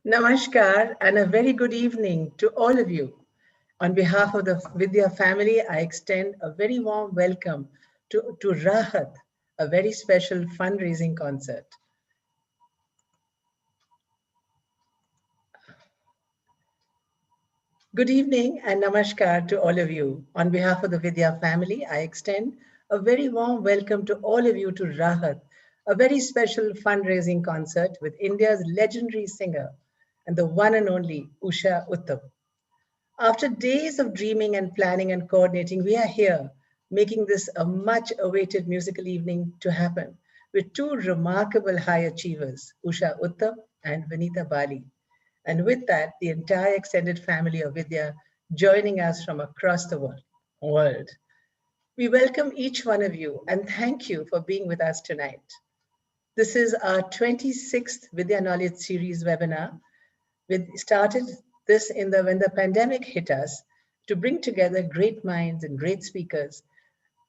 Namaskar and a very good evening to all of you. On behalf of the Vidya family, I extend a very warm welcome to Raahat, a very special fundraising concert. Good evening and namaskar to all of you. On behalf of the Vidya family, I extend a very warm welcome to all of you to Raahat, a very special fundraising concert with India's legendary singer and the one and only Usha Uthup. After days of dreaming and planning and coordinating, we are here making this a much awaited musical evening to happen with two remarkable high achievers, Usha Uthup and Vinita Bali. And with that, the entire extended family of Vidya joining us from across the world. We welcome each one of you and thank you for being with us tonight. This is our 26th Vidya Knowledge Series webinar. We started this when the pandemic hit us to bring together great minds and great speakers.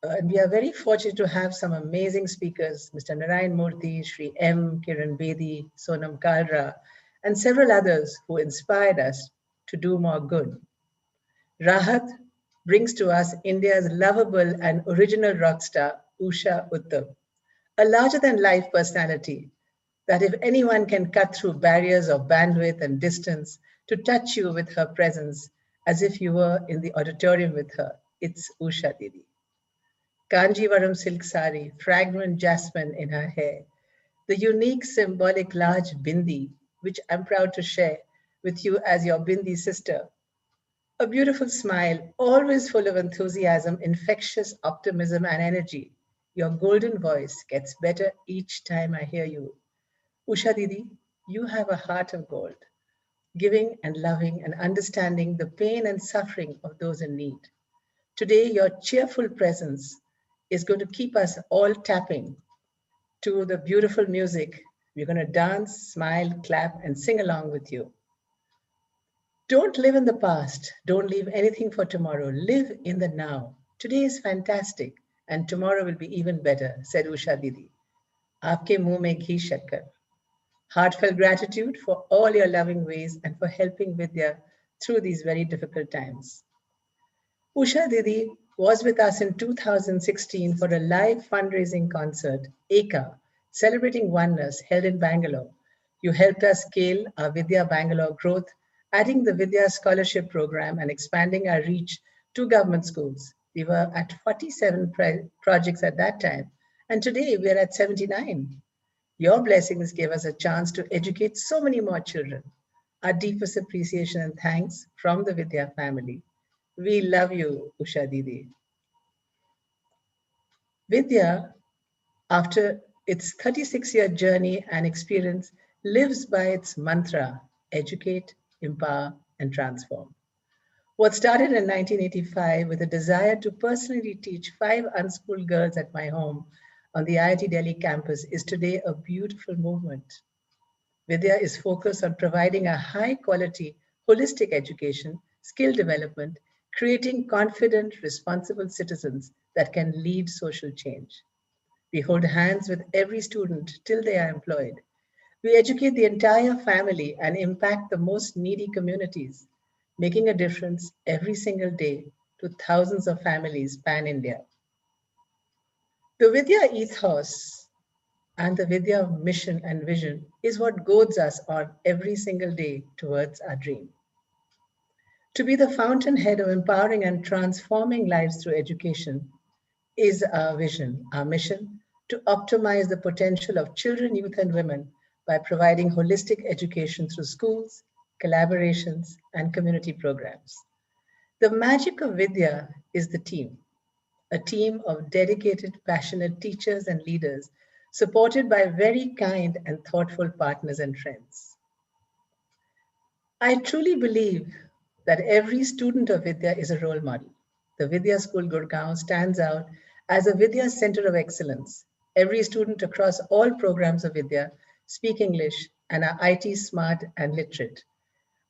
And we are very fortunate to have some amazing speakers, Mr. Narayan Murthy, Sri M. Kiran Bedi, Sonam Kalra, and several others who inspired us to do more good. Raahat brings to us India's lovable and original rock star, Usha Uthup, a larger-than-life personality that if anyone can cut through barriers of bandwidth and distance to touch you with her presence as if you were in the auditorium with her, it's Usha Didi. Kanjivaram silk sari, fragrant jasmine in her hair, the unique symbolic large bindi, which I'm proud to share with you as your bindi sister. A beautiful smile, always full of enthusiasm, infectious optimism and energy. Your golden voice gets better each time I hear you. Usha Didi, you have a heart of gold, giving and loving and understanding the pain and suffering of those in need. Today, your cheerful presence is going to keep us all tapping to the beautiful music. We're going to dance, smile, clap, and sing along with you. Don't live in the past. Don't leave anything for tomorrow. Live in the now. Today is fantastic, and tomorrow will be even better, said Usha Didi. Aapke muh mein ghee shakkar. Heartfelt gratitude for all your loving ways and for helping Vidya through these very difficult times. Usha Didi was with us in 2016 for a live fundraising concert, EKA, celebrating oneness, held in Bangalore. You helped us scale our Vidya Bangalore growth, adding the Vidya Scholarship Program and expanding our reach to government schools. We were at 47 projects at that time, and today we are at 79. Your blessings gave us a chance to educate so many more children. Our deepest appreciation and thanks from the Vidya family. We love you, Usha Didi. Vidya, after its 36-year journey and experience, lives by its mantra, educate, empower, and transform. What started in 1985 with a desire to personally teach 5 unschooled girls at my home on the IIT Delhi campus is today a beautiful movement. Vidya is focused on providing a high quality, holistic education, skill development, creating confident, responsible citizens that can lead social change. We hold hands with every student till they are employed. We educate the entire family and impact the most needy communities, making a difference every single day to thousands of families pan-India. The Vidya ethos and the Vidya mission and vision is what goads us on every single day towards our dream. To be the fountainhead of empowering and transforming lives through education is our vision, our mission to optimize the potential of children, youth, and women by providing holistic education through schools, collaborations, and community programs. The magic of Vidya is the team, a team of dedicated, passionate teachers and leaders supported by very kind and thoughtful partners and friends. I truly believe that every student of Vidya is a role model. The Vidya School Gurgaon stands out as a Vidya Center of Excellence. Every student across all programs of Vidya speak English and are IT smart and literate.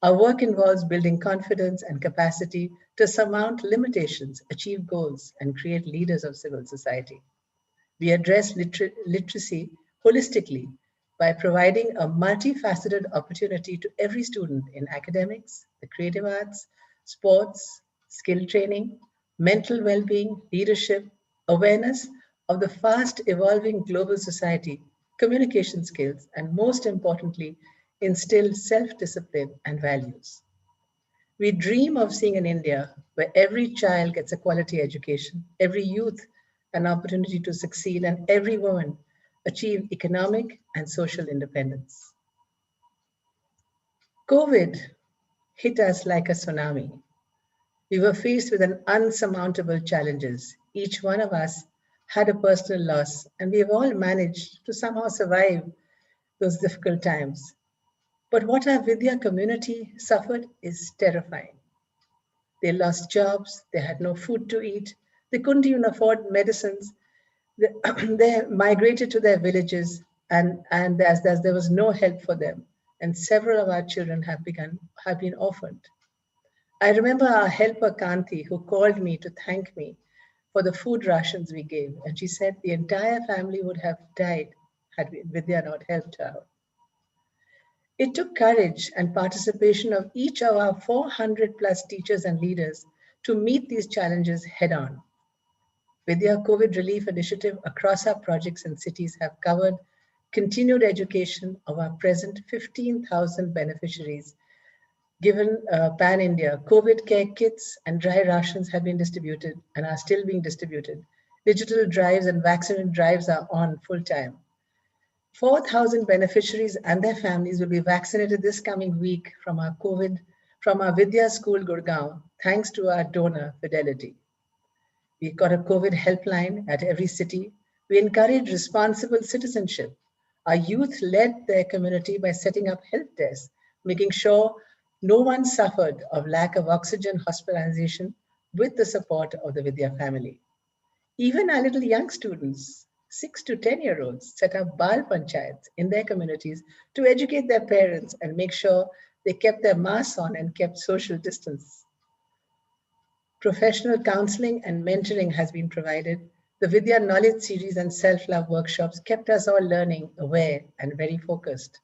Our work involves building confidence and capacity to surmount limitations, achieve goals, and create leaders of civil society. We address literacy holistically, by providing a multifaceted opportunity to every student in academics, the creative arts, sports, skill training, mental well being, leadership, awareness of the fast evolving global society, communication skills, and most importantly, instill self discipline and values. We dream of seeing an India where every child gets a quality education, every youth an opportunity to succeed, and every woman achieve economic and social independence. COVID hit us like a tsunami. We were faced with an unsurmountable challenges. Each one of us had a personal loss, and we have all managed to somehow survive those difficult times. But what our Vidya community suffered is terrifying. They lost jobs, they had no food to eat, they couldn't even afford medicines. They, they migrated to their villages, and as there was no help for them, and several of our children have been orphaned. I remember our helper Kanti, who called me to thank me for the food rations we gave, and she said the entire family would have died had Vidya not helped her. It took courage and participation of each of our 400 plus teachers and leaders to meet these challenges head on. Vidya COVID relief initiative across our projects and cities have covered continued education of our present 15,000 beneficiaries. Given pan India, COVID care kits and dry rations have been distributed and are still being distributed. Digital drives and vaccine drives are on full time. 4,000 beneficiaries and their families will be vaccinated this coming week from our Vidya School Gurgaon, thanks to our donor Fidelity. We've got a COVID helpline at every city. We encourage responsible citizenship. Our youth led their community by setting up help desks, making sure no one suffered of lack of oxygen hospitalization with the support of the Vidya family. Even our little young students, 6 to 10-year-olds, set up Bal Panchayats in their communities to educate their parents and make sure they kept their masks on and kept social distance. Professional counseling and mentoring has been provided. The Vidya Knowledge Series and self-love workshops kept us all learning, aware, and very focused.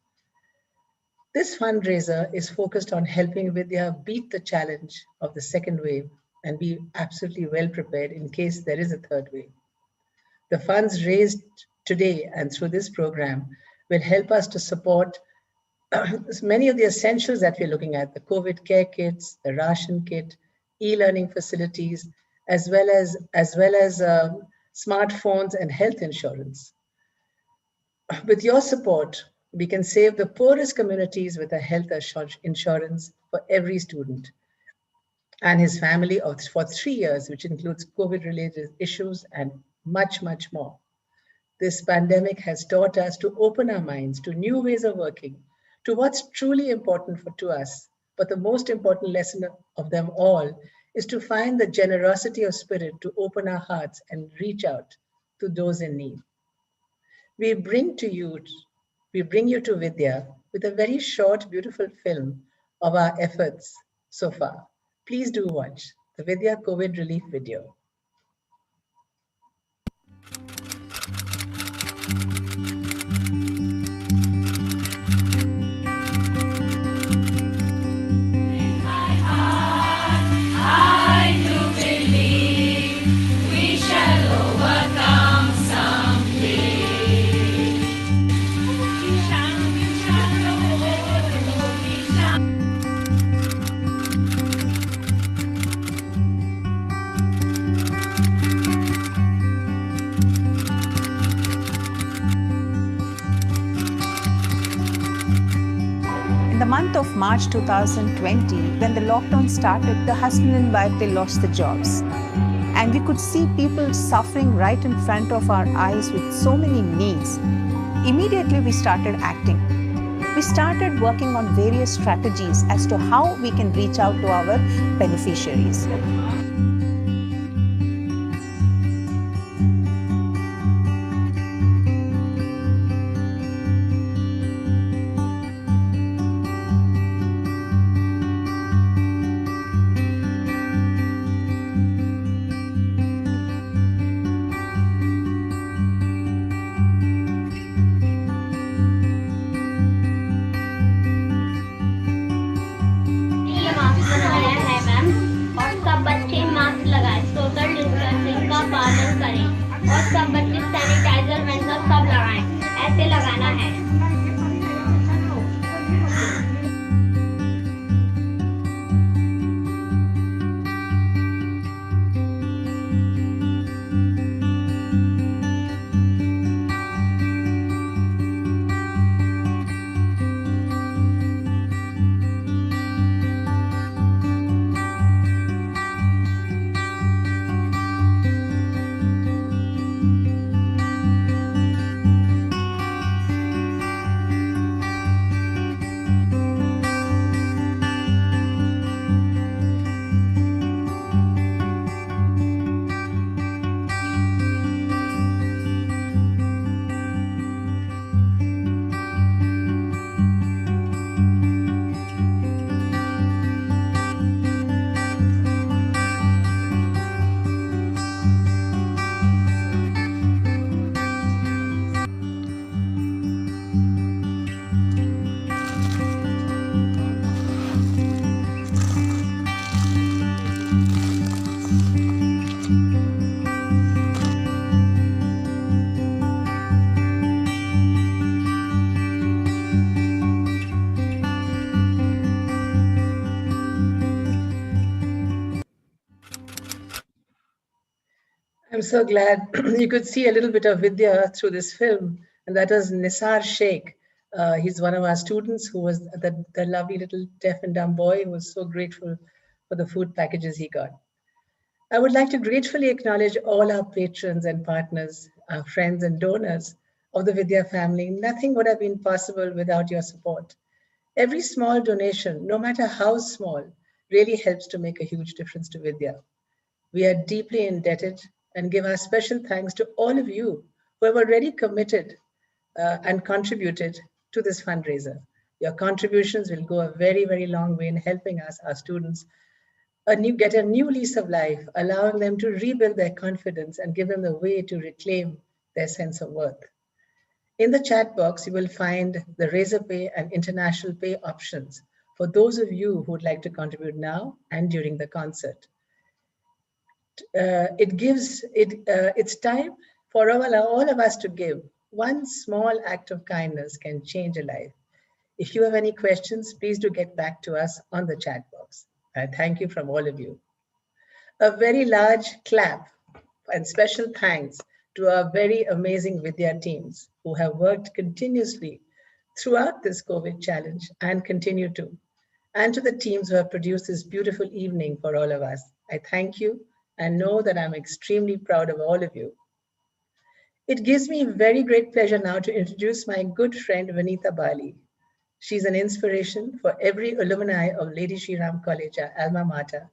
This fundraiser is focused on helping Vidya beat the challenge of the second wave and be absolutely well prepared in case there is a third wave. The funds raised today and through this program will help us to support many of the essentials that we're looking at, the COVID care kits, the ration kit, e-learning facilities, as well as smartphones and health insurance. With your support, we can save the poorest communities with a health insurance for every student and his family for 3 years, which includes COVID-related issues and much, much more. This pandemic has taught us to open our minds to new ways of working, to what's truly important to us. But the most important lesson of them all is to find the generosity of spirit to open our hearts and reach out to those in need. We bring to you, we bring you to Vidya with a very short, beautiful film of our efforts so far. Please do watch the Vidya COVID relief video. In the month of March 2020, when the lockdown started, the husband and wife, they lost their jobs. And we could see people suffering right in front of our eyes with so many needs. Immediately, we started acting. We started working on various strategies as to how we can reach out to our beneficiaries. I'm so glad you could see a little bit of Vidya through this film, and that was Nisar Sheikh. He's one of our students who was the lovely little deaf and dumb boy who was so grateful for the food packages he got. I would like to gratefully acknowledge all our patrons and partners, our friends and donors of the Vidya family. Nothing would have been possible without your support. Every small donation, no matter how small, really helps to make a huge difference to Vidya. We are deeply indebted and give our special thanks to all of you who have already committed and contributed to this fundraiser. Your contributions will go a very, very long way in helping us, our students, get a new lease of life, allowing them to rebuild their confidence and give them the way to reclaim their sense of worth. In the chat box, you will find the Razor Pay and International Pay options for those of you who would like to contribute now and during the concert. It's time for all of us to give. One small act of kindness can change a life. If you have any questions, please do get back to us on the chat box. Thank you from all of you. A very large clap and special thanks to our very amazing Vidya teams who have worked continuously throughout this COVID challenge and continue to, and to the teams who have produced this beautiful evening for all of us. I thank you and know that I'm extremely proud of all of you. It gives me very great pleasure now to introduce my good friend Vinita Bali. She's an inspiration for every alumni of Lady Shri Ram College, our alma mater,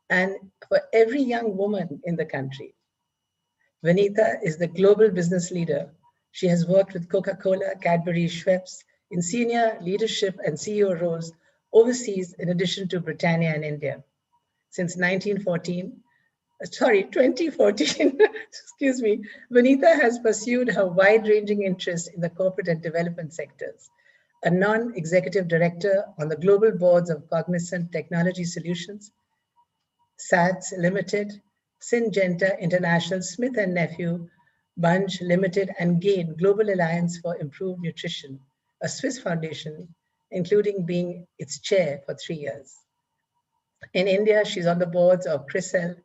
and for every young woman in the country. Vinita is the global business leader. She has worked with Coca-Cola, Cadbury, Schweppes in senior leadership and CEO roles overseas, in addition to Britannia and India. Since 2014, excuse me, Vinita has pursued her wide-ranging interests in the corporate and development sectors. A non-executive director on the global boards of Cognizant Technology Solutions, SATS Limited, Syngenta International, Smith & Nephew, Bunge Limited, and GAIN, Global Alliance for Improved Nutrition, a Swiss foundation, including being its chair for 3 years. In India, she's on the boards of CRISIL,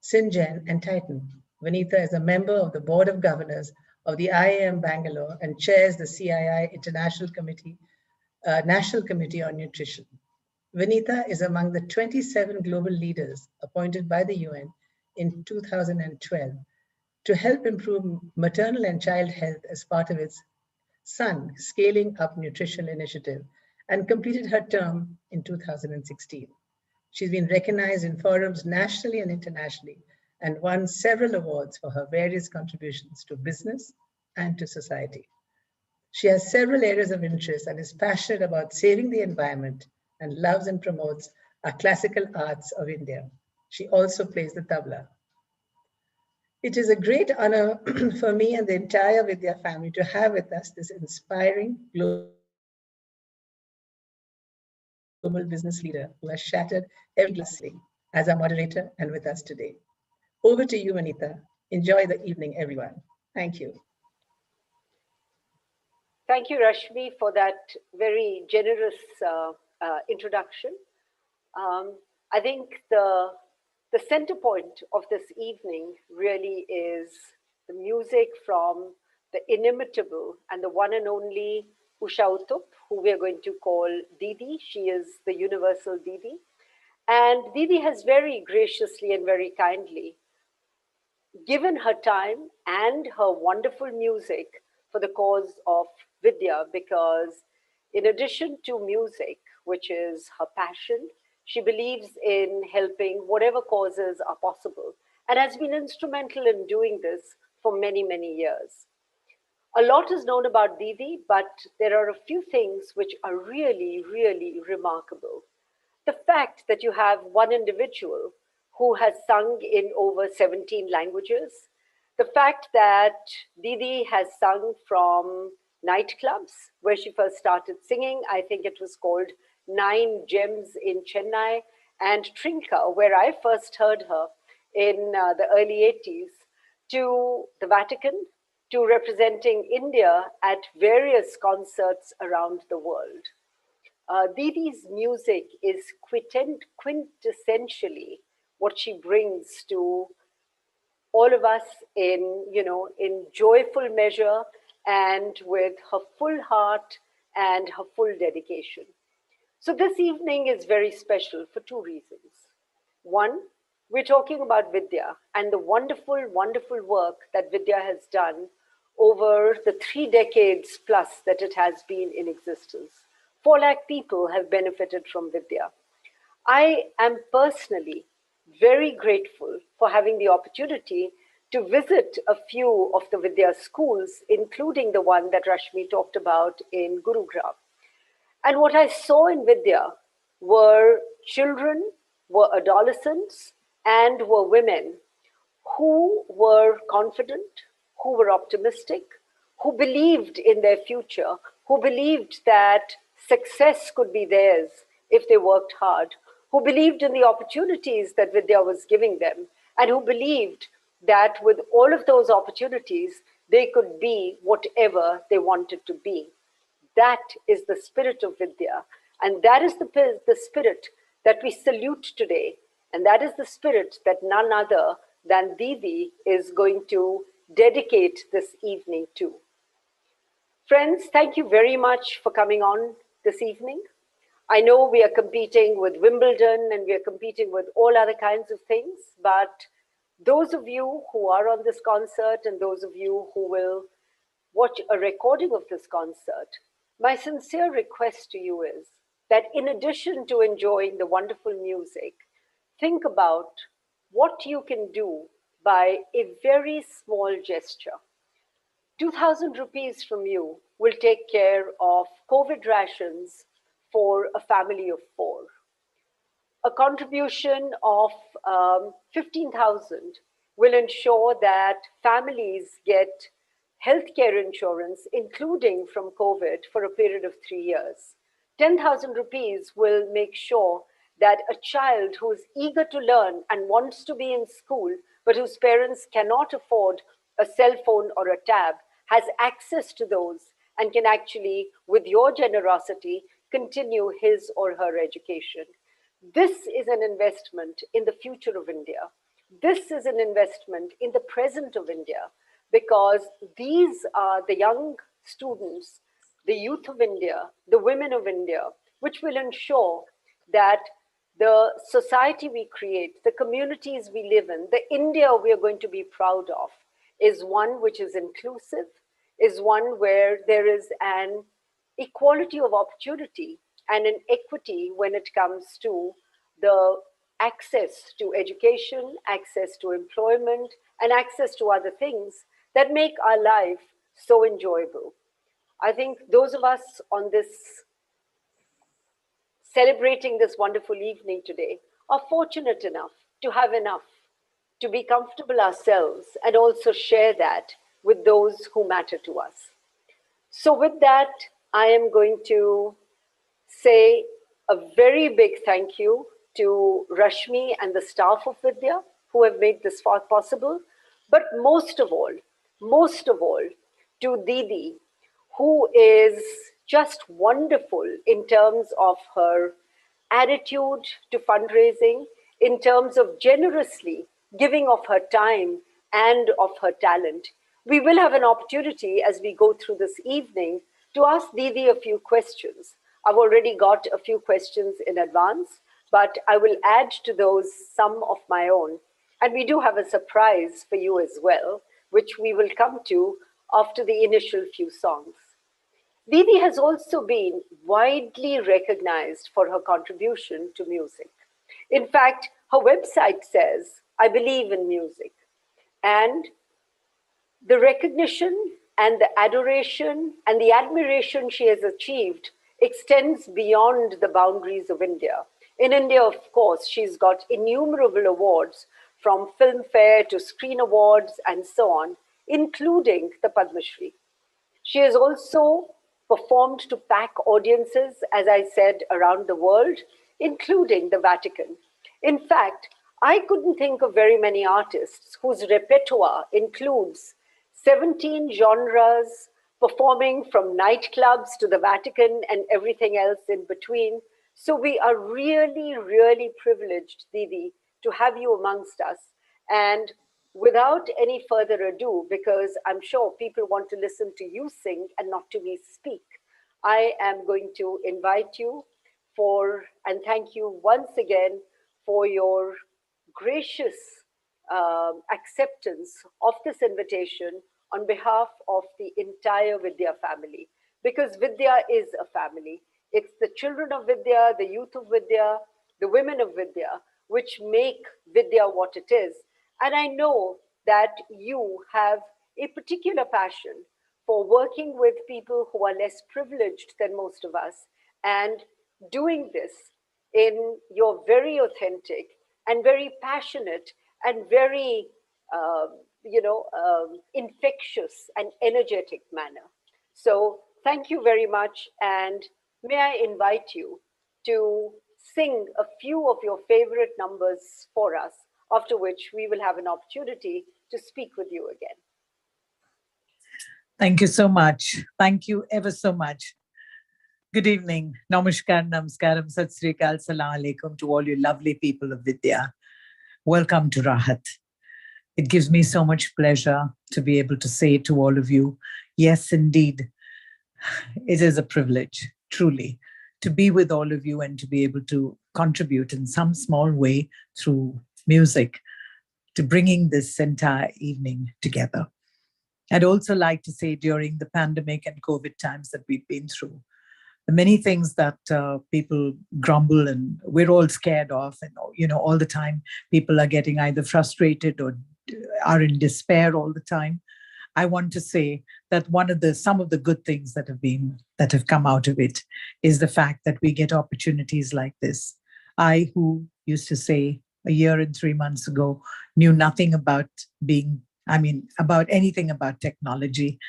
Syngene, and Titan. Vinita is a member of the Board of Governors of the IIM Bangalore and chairs the CII International Committee, National Committee on Nutrition. Vinita is among the 27 global leaders appointed by the UN in 2012 to help improve maternal and child health as part of its SUN Scaling Up Nutrition Initiative, and completed her term in 2016. She's been recognized in forums nationally and internationally and won several awards for her various contributions to business and to society. She has several areas of interest and is passionate about saving the environment and loves and promotes our classical arts of India. She also plays the tabla. It is a great honor for me and the entire Vidya family to have with us this inspiring global business leader who has shattered every glass ceiling as our moderator and with us today. Over to you, Vinita. Enjoy the evening, everyone. Thank you. Thank you, Rashmi, for that very generous introduction. I think the center point of this evening really is the music from the inimitable and the one and only Usha Uthup, who we are going to call Didi. She is the universal Didi. And Didi has very graciously and very kindly given her time and her wonderful music for the cause of Vidya, because in addition to music, which is her passion, she believes in helping whatever causes are possible and has been instrumental in doing this for many, many years. A lot is known about Didi, but there are a few things which are really, really remarkable. The fact that you have one individual who has sung in over 17 languages, the fact that Didi has sung from nightclubs where she first started singing. I think it was called Nine Gems in Chennai, and Trinca, where I first heard her in the early 80s, to the Vatican, to representing India at various concerts around the world. Didi's music is quintessentially what she brings to all of us in, in joyful measure and with her full heart and her full dedication. So this evening is very special for two reasons. One, we're talking about Vidya and the wonderful, wonderful work that Vidya has done over the 3 decades plus that it has been in existence. 4 lakh people have benefited from Vidya. I am personally very grateful for having the opportunity to visit a few of the Vidya schools, including the one that Rashmi talked about in Gurugram. And what I saw in Vidya were children, were adolescents, and were women who were confident, who were optimistic, who believed in their future, who believed that success could be theirs if they worked hard, who believed in the opportunities that Vidya was giving them, and who believed that with all of those opportunities, they could be whatever they wanted to be. That is the spirit of Vidya. And that is the spirit that we salute today. And that is the spirit that none other than Didi is going to dedicate this evening to. Friends, thank you very much for coming on this evening. I know we are competing with Wimbledon and we are competing with all other kinds of things, but those of you who are on this concert and those of you who will watch a recording of this concert, my sincere request to you is that in addition to enjoying the wonderful music, think about what you can do by a very small gesture. 2,000 rupees from you will take care of COVID rations for a family of 4. A contribution of 15,000 will ensure that families get healthcare insurance, including from COVID, for a period of 3 years. 10,000 rupees will make sure that a child who is eager to learn and wants to be in school, but whose parents cannot afford a cell phone or a tab, has access to those and can actually, with your generosity, continue his or her education. This is an investment in the future of India. This is an investment in the present of India, because these are the young students, the youth of India, the women of India, which will ensure that the society we create, the communities we live in, the India we are going to be proud of, is one which is inclusive, is one where there is an equality of opportunity and an equity when it comes to the access to education, access to employment, and access to other things that make our life so enjoyable. I think those of us on this, celebrating this wonderful evening today, are fortunate enough to be comfortable ourselves and also share that with those who matter to us. So with that, I am going to say a very big thank you to Rashmi and the staff of Vidya who have made this possible, but most of all, to Didi, who is just wonderful in terms of her attitude to fundraising, in terms of generously giving of her time and of her talent. We will have an opportunity as we go through this evening to ask Didi a few questions. I've already got a few questions in advance, but I will add to those some of my own. And we do have a surprise for you as well, which we will come to after the initial few songs. Didi has also been widely recognized for her contribution to music. In fact, her website says, "I believe in music." And the recognition and the adoration and the admiration she has achieved extends beyond the boundaries of India. In India, of course, she's got innumerable awards, from Filmfare to Screen Awards and so on, including the Padma Shri. She has also performed to pack audiences, as I said, around the world, including the Vatican. In fact, I couldn't think of very many artists whose repertoire includes 17 genres, performing from nightclubs to the Vatican and everything else in between. So we are really, really privileged, Didi, to have you amongst us. And without any further ado, because I'm sure people want to listen to you sing and not to me speak, I am going to invite you and thank you once again for your gracious acceptance of this invitation on behalf of the entire Vidya family. Because Vidya is a family. It's the children of Vidya, the youth of Vidya, the women of Vidya, which make Vidya what it is. And I know that you have a particular passion for working with people who are less privileged than most of us and doing this in your very authentic and very passionate and very, infectious and energetic manner. So thank you very much. And may I invite you to sing a few of your favorite numbers for us, after which we will have an opportunity to speak with you again. Thank you so much. Thank you ever so much. Good evening. Namaskar, namaskaram, sat sri akal, salam alaikum to all you lovely people of Vidya. Welcome to Raahat. It gives me so much pleasure to be able to say to all of you, yes, indeed, it is a privilege, truly, to be with all of you and to be able to contribute in some small way through music to bringing this entire evening together. I'd also like to say during the pandemic and COVID times that we've been through, the many things that people grumble and we're all scared of, and all the time people are getting either frustrated or are in despair all the time. I want to say that some of the good things that have come out of it is the fact that we get opportunities like this. I, who used to say a year and 3 months ago, knew nothing about anything about technology,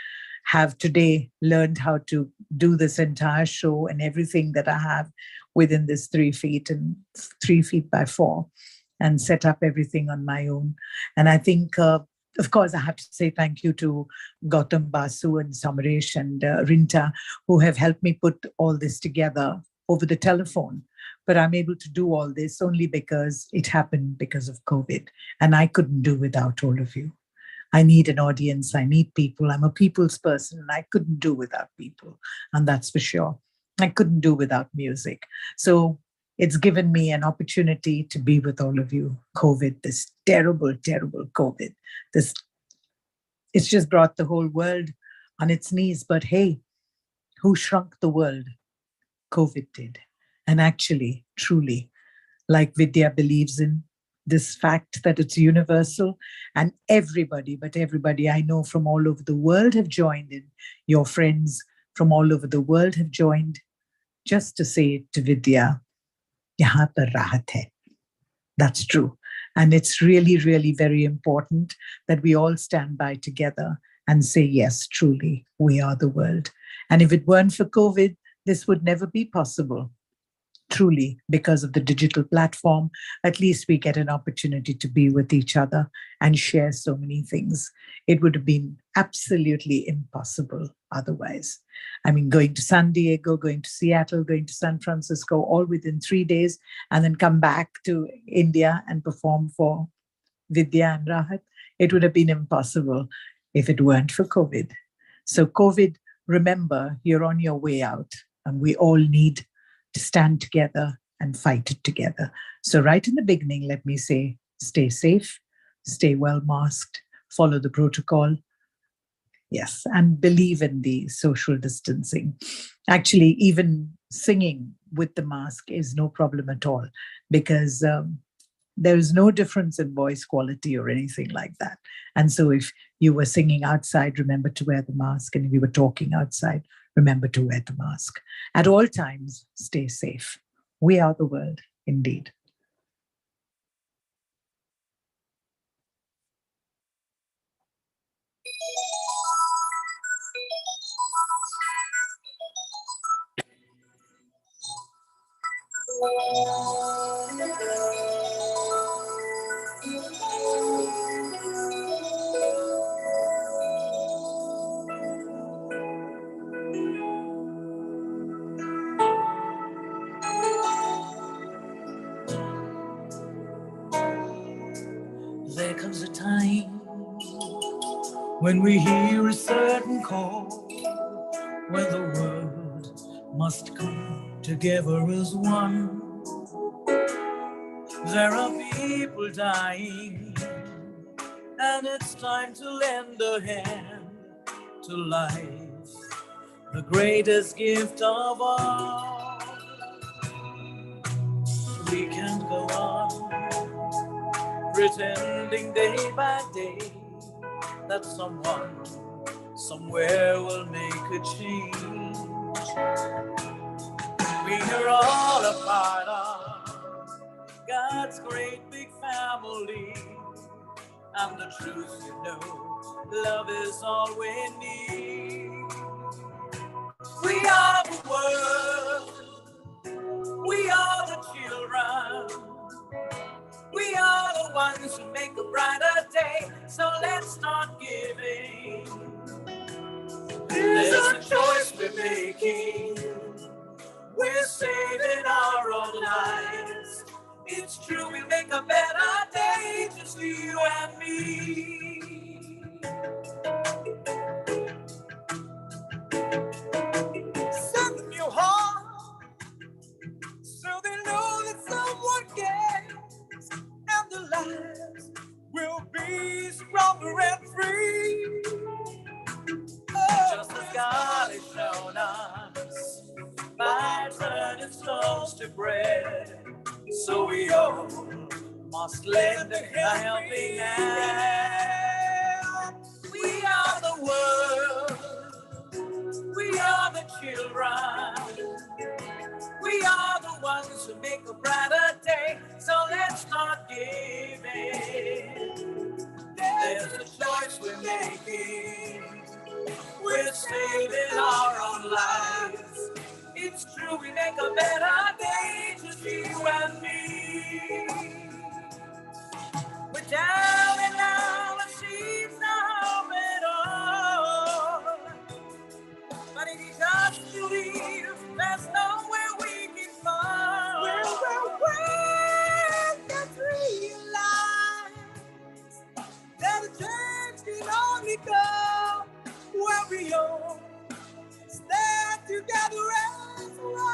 have today learned how to do this entire show and everything that I have within this 3 feet and 3 feet by 4, and set up everything on my own. And I think, of course, I have to say thank you to Gautam Basu and Samaresh and Rinta, who have helped me put all this together over the telephone. But I'm able to do all this only because it happened because of COVID. And I couldn't do without all of you. I need an audience. I need people. I'm a people's person, and I couldn't do without people. And that's for sure. I couldn't do without music. So it's given me an opportunity to be with all of you. COVID, this terrible, terrible COVID. It's just brought the whole world on its knees. But hey, who shrunk the world? COVID did. And actually, truly, like Vidya believes in this fact that it's universal, and everybody I know from all over the world have joined in. Your friends from all over the world have joined just to say to Vidya, yahan par raahat hai. That's true. And it's really, really very important that we all stand by together and say, yes, truly, we are the world. And if it weren't for COVID, this would never be possible. Truly, because of the digital platform, at least we get an opportunity to be with each other and share so many things. It would have been absolutely impossible otherwise. I mean, going to San Diego, going to Seattle, going to San Francisco, all within 3 days, and then come back to India and perform for Vidya and Raahat. It would have been impossible if it weren't for COVID. So COVID, remember, you're on your way out, and we all need to stand together and fight it together. So right in the beginning, let me say, stay safe, stay well masked, follow the protocol. Yes, and believe in the social distancing. Actually, even singing with the mask is no problem at all, because there is no difference in voice quality or anything like that. And so if you were singing outside, remember to wear the mask. And if you were talking outside, remember to wear the mask. At all times, stay safe. We are the world, indeed. There comes a time When we hear a certain call, when the world must come together as one, there are people dying, and it's time to lend a hand to life, the greatest gift of all. We can't go on pretending day by day that someone somewhere will make a change. We are all a part of God's great big family, and the truth, you know, love is all we need. We are the world, we are the children, we are the ones who make a brighter day, so let's start giving. There's a choice we're making, we're saving our own lives. It's true, we'll make a better day, just you and me. Send them your heart, so they know that someone cares, and their lives will be stronger and free. Oh, just as God has shown us by turning stones to bread, so we all must lend a helping hand. We are the world, we are the children, we are the ones who make a brighter day, so let's start giving. There's a choice we're making, we're saving our own lives. It's true, we make a better day, just you and me. We're down and out, it seems no hope at all. But if you just believe, there's nowhere we can fall. We're just realize that a change can only come where we all stand together as one.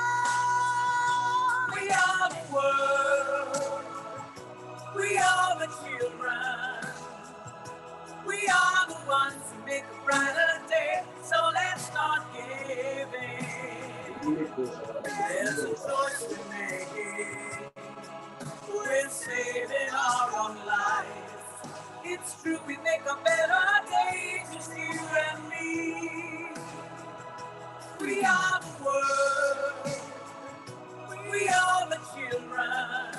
We are the world, we are the children, we are the ones who make a brighter day, so let's start giving. There's a choice we're making, we're saving our own lives. It's true, we make a better day, just you and me. We are the world, we are the children,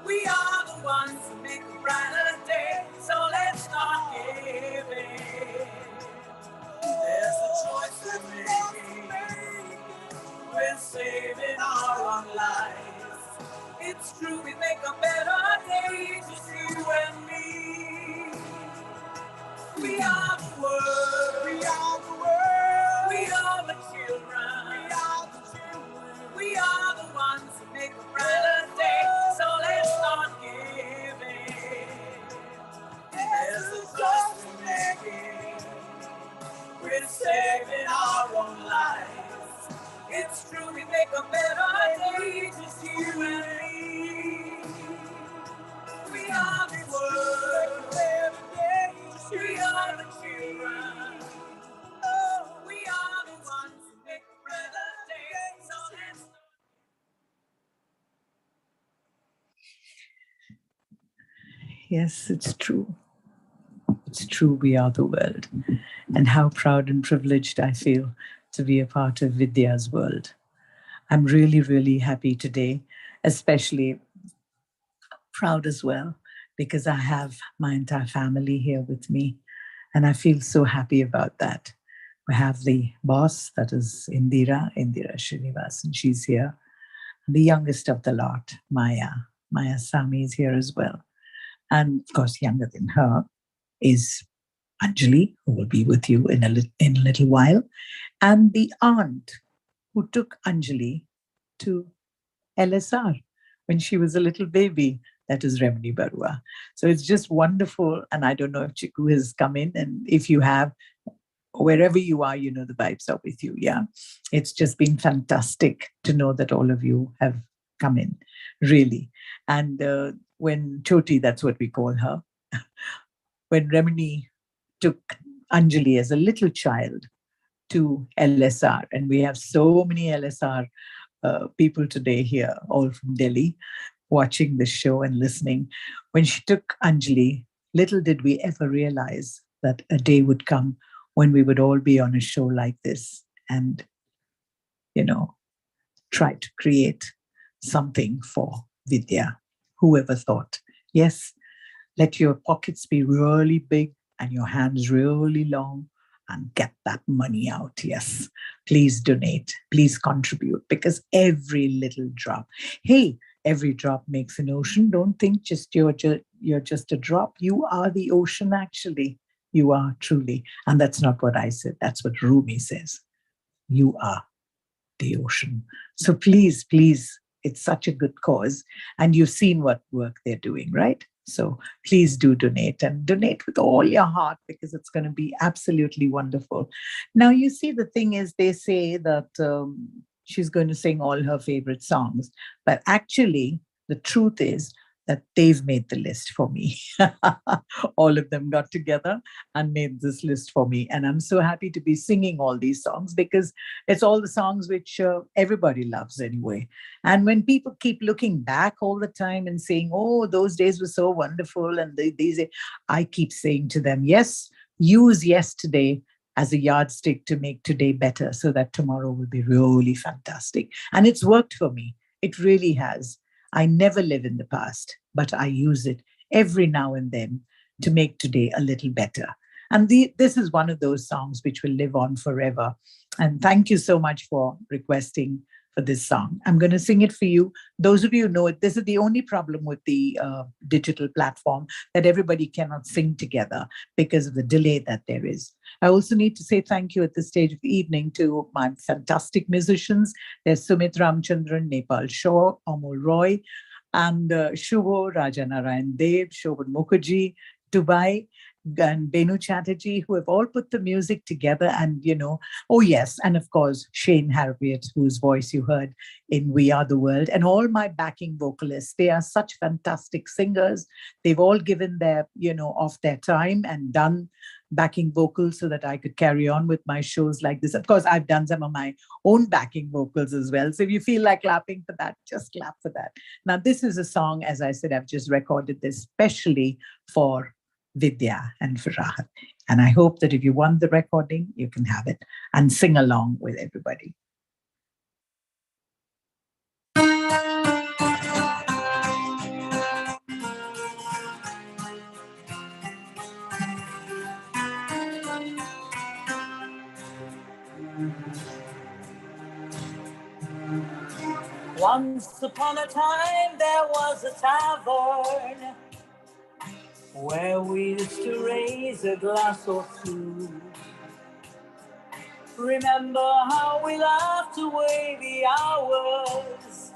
we are the ones who make a brighter day, so let's start giving. There's a choice we're making, we're saving our own lives. It's true, we make a better day, just you and me. We are the world, we are the world, we are the children, we are the children, we are the ones who make a brighter day, so let's start giving. There's a choice we're making, we're saving our own lives. It's true, we make a better day, just you and me. We are the world, we are the children. Oh, we are the ones who make a better day, so let's. Yes, it's true. It's true, we are the world. And how proud and privileged I feel to be a part of Vidya's world. I'm really, really happy today, especially proud as well, because I have my entire family here with me. And I feel so happy about that. We have the boss, that is Indira Srinivas, and she's here. And the youngest of the lot, Maya Sami is here as well. And of course, younger than her is Anjali, who will be with you in a little while. And the aunt who took Anjali to LSR when she was a little baby. That is Remini Barua. So it's just wonderful. And I don't know if Chiku has come in. And if you have, wherever you are, you know the vibes are with you. Yeah. It's just been fantastic to know that all of you have come in, really. And when Choti, that's what we call her, when Remini took Anjali as a little child to LSR, and we have so many LSR people today here, all from Delhi, watching the show and listening. When she took Anjali, little did we ever realize that a day would come when we would all be on a show like this and, you know, try to create something for Vidya. Whoever thought? Yes, let your pockets be really big and your hands really long and get that money out. Yes, please donate, please contribute, because every little drop, hey, every drop makes an ocean. Don't think you're just a drop. You are the ocean, actually. You are truly. And that's not what I said. That's what Rumi says. You are the ocean. So please, please, it's such a good cause. And you've seen what work they're doing, right? So please do donate, and donate with all your heart, because it's going to be absolutely wonderful. Now, you see, the thing is, they say that she's going to sing all her favorite songs. But actually, the truth is that they've made the list for me. All of them got together and made this list for me. And I'm so happy to be singing all these songs, because it's all the songs which everybody loves anyway. And when people keep looking back all the time and saying, oh, those days were so wonderful, and these, I keep saying to them, yes, use yesterday as a yardstick to make today better, so that tomorrow will be really fantastic. And it's worked for me. It really has. I never live in the past, but I use it every now and then to make today a little better. And this is one of those songs which will live on forever. And thank you so much for requesting for this song. I'm going to sing it for you. Those of you who know it, this is the only problem with the digital platform, that everybody cannot sing together because of the delay that there is. I also need to say thank you at this stage of the evening to my fantastic musicians. There's Sumit Ramchandran, Nepal Shaw, Amol Roy, and Shubho, Rajanarayan Dev, Shobhan Mukherjee, Dubai, and Benu Chatterjee, who have all put the music together. And, you know, oh yes, and of course, Shane Harriet, whose voice you heard in We Are the World, and all my backing vocalists. They are such fantastic singers. They've all given their, you know, of their time and done backing vocals so that I could carry on with my shows like this. Of course, I've done some of my own backing vocals as well. So if you feel like clapping for that, just clap for that. Now, this is a song, as I said, I've just recorded this specially for Vidya and for Raahat. And I hope that if you want the recording, you can have it and sing along with everybody. Once upon a time there was a tavern where we used to raise a glass or two. Remember how we laughed away the hours,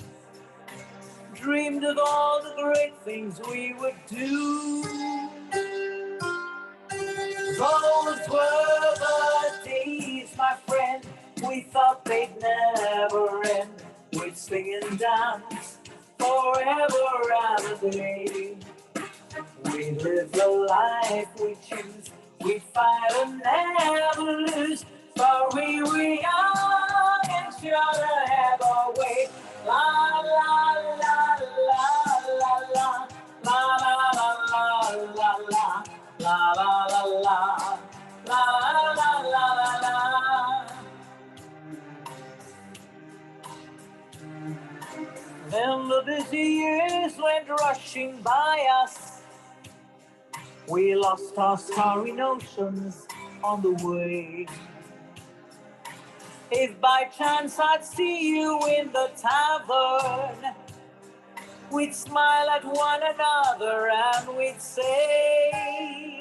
dreamed of all the great things we would do. Those were the days, my friend, we thought they'd never end. We'd sing and dance forever and a day. We live the life we choose, we fight and never lose. For we were young and sure to have our way. La la la la la la la la la la la la la la la la la la. Then the busy years went rushing by us. We lost our starry notions on the way. If by chance I'd see you in the tavern, we'd smile at one another and we'd say,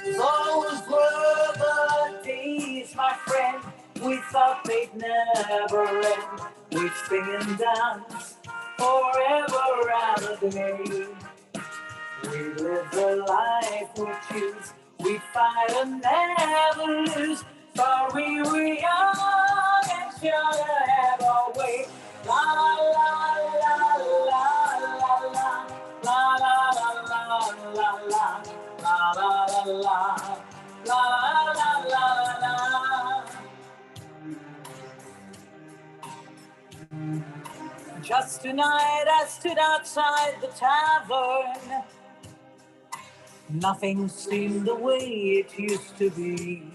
those were the days, my friend, we thought they'd never end. We'd sing and dance forever and a day. We live the life we choose, we fight and never lose, for we were young and sure to have our way. La la la la la la la la la la la la la la la la la. Just tonight I stood outside the tavern. Nothing seemed the way it used to be.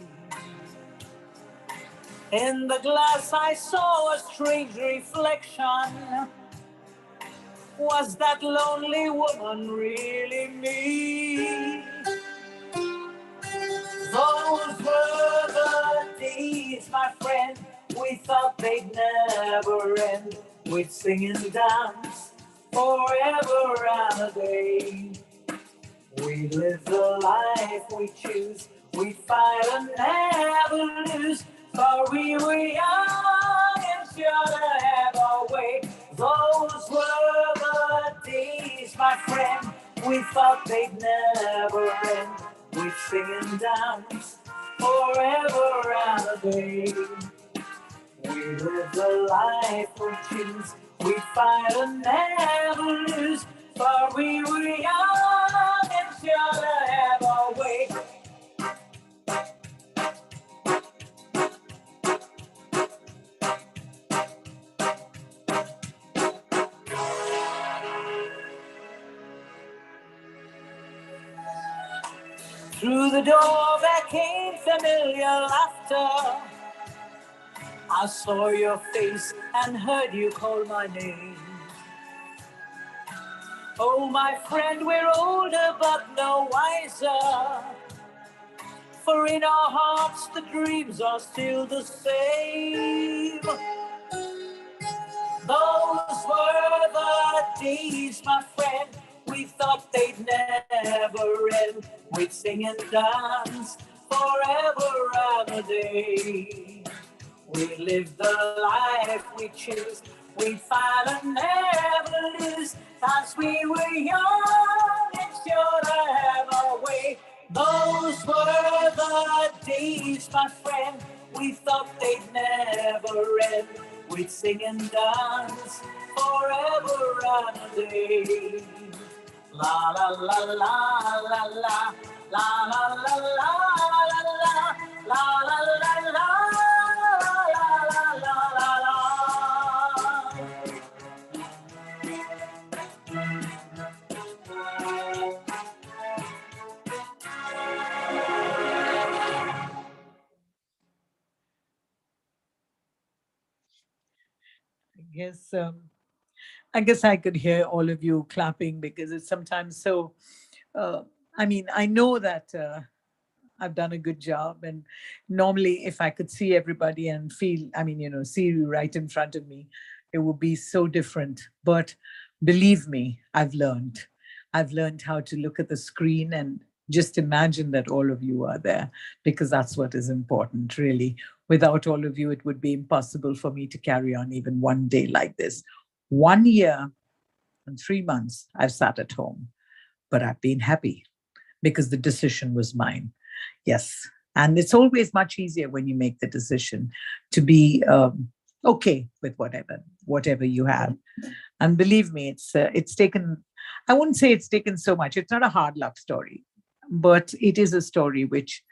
In the glass I saw a strange reflection. Was that lonely woman really me? Those were the days, my friend, we thought they'd never end. We'd sing and dance forever and a day. We live the life we choose, we fight and never lose, for we were young and sure to have our way. Those were the days, my friend, we thought they'd never end. We'd sing and dance forever and a day. We live the life we choose, we fight and never lose, for we were young and sure to have our way. Through the door there came familiar laughter. I saw your face and heard you call my name. Oh, my friend, we're older but no wiser, for in our hearts the dreams are still the same. Those were the days, my friend, we thought they'd never end. We'd sing and dance forever and a day. We live the life we choose, we fight and never lose, cause we were young and sure to have our way. Those were the days, my friend, we thought they'd never end. We'd sing and dance forever and a day. La la la la la la la la la la la la la la la. I guess I could hear all of you clapping because it's sometimes so. I mean, I know that I've done a good job, and normally, if I could see everybody and feel, I mean, see you right in front of me, it would be so different. But believe me, I've learned. I've learned how to look at the screen and just imagine that all of you are there, because that's what is important, really. Without all of you, it would be impossible for me to carry on even one day like this. 1 year and 3 months, I've sat at home, but I've been happy because the decision was mine. Yes. And it's always much easier when you make the decision to be okay with whatever you have. And believe me, it's taken, I wouldn't say it's taken so much. It's not a hard luck story, but it is a story which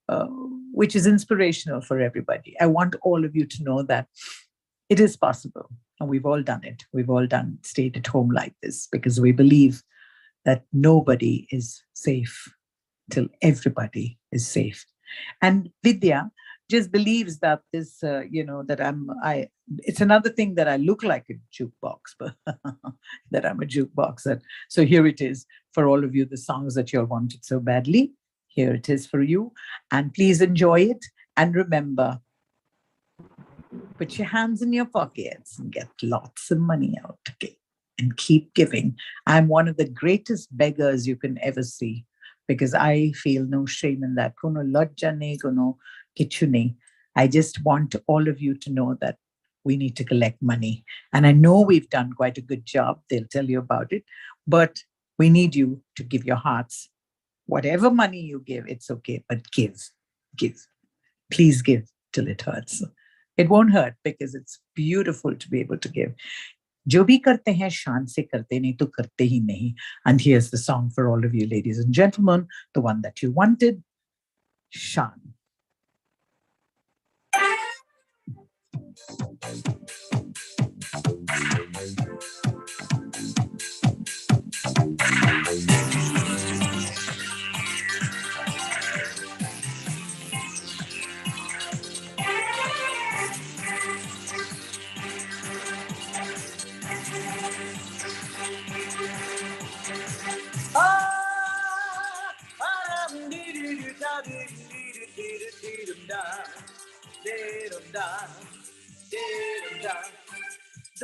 is inspirational for everybody. I want all of you to know that it is possible. And we've all done it. We've all stayed at home like this because we believe that nobody is safe till everybody is safe. And Vidya just believes that this, it's another thing that I look like a jukebox, but that I'm a jukebox. So here it is for all of you, the songs that you all wanted so badly. Here it is for you. And please enjoy it. And remember, put your hands in your pockets and get lots of money out, okay? And keep giving. I'm one of the greatest beggars you can ever see because I feel no shame in that. Kono lajja nahi, kono kichu nahi. I just want all of you to know that we need to collect money. And I know we've done quite a good job. They'll tell you about it. But we need you to give your hearts. Whatever money you give, it's okay, but give. Please give till it hurts. It won't hurt because it's beautiful to be able to give. जो भी करते हैं शान से करते, नहीं तो करते ही नहीं. And here's the song for all of you, ladies and gentlemen, the one that you wanted, Shan.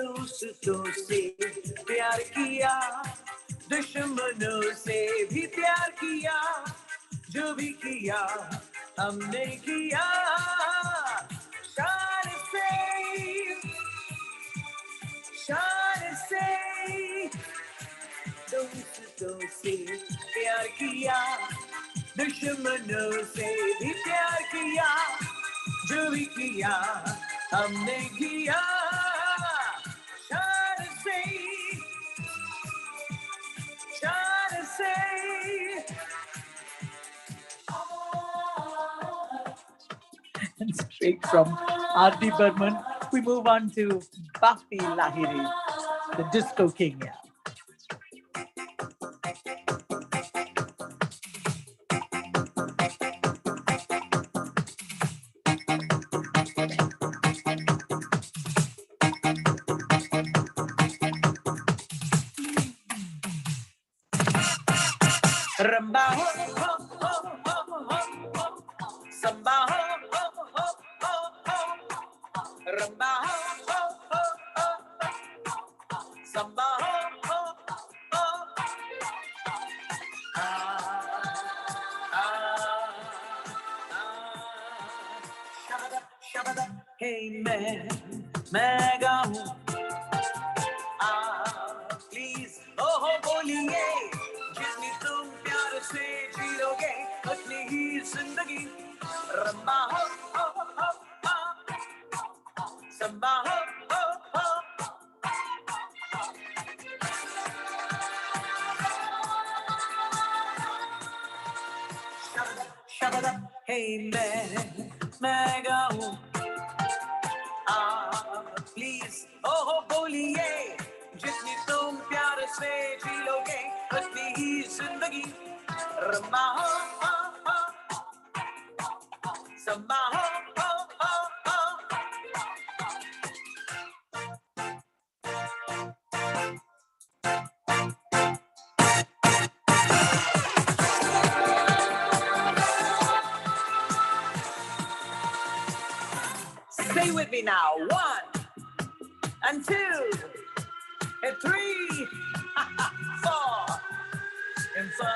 दोस्तों से प्यार किया, दुश्मनों से भी प्यार किया, जो भी किया हमने किया शान से दोस्तों से प्यार किया, दुश्मनों से भी प्यार किया, जो भी किया हमने किया And straight from R.D. Burman, we move on to Bhakti Lahiri, the disco king. Yeah. Hey मैं गाऊं प्लीज ओहो बोलिए जितनी तुम प्यार से जियोगे उतनी ही जिंदगी रंबा हो संबा हो शबदा hey मैं गाऊं प्लीज ओहो बोलिए जितनी तुम प्यार से जी लोगे उतनी ही जिंदगी रंबा हो संबा हो Stay with me now. 1 and 2 and 3, 4 and 5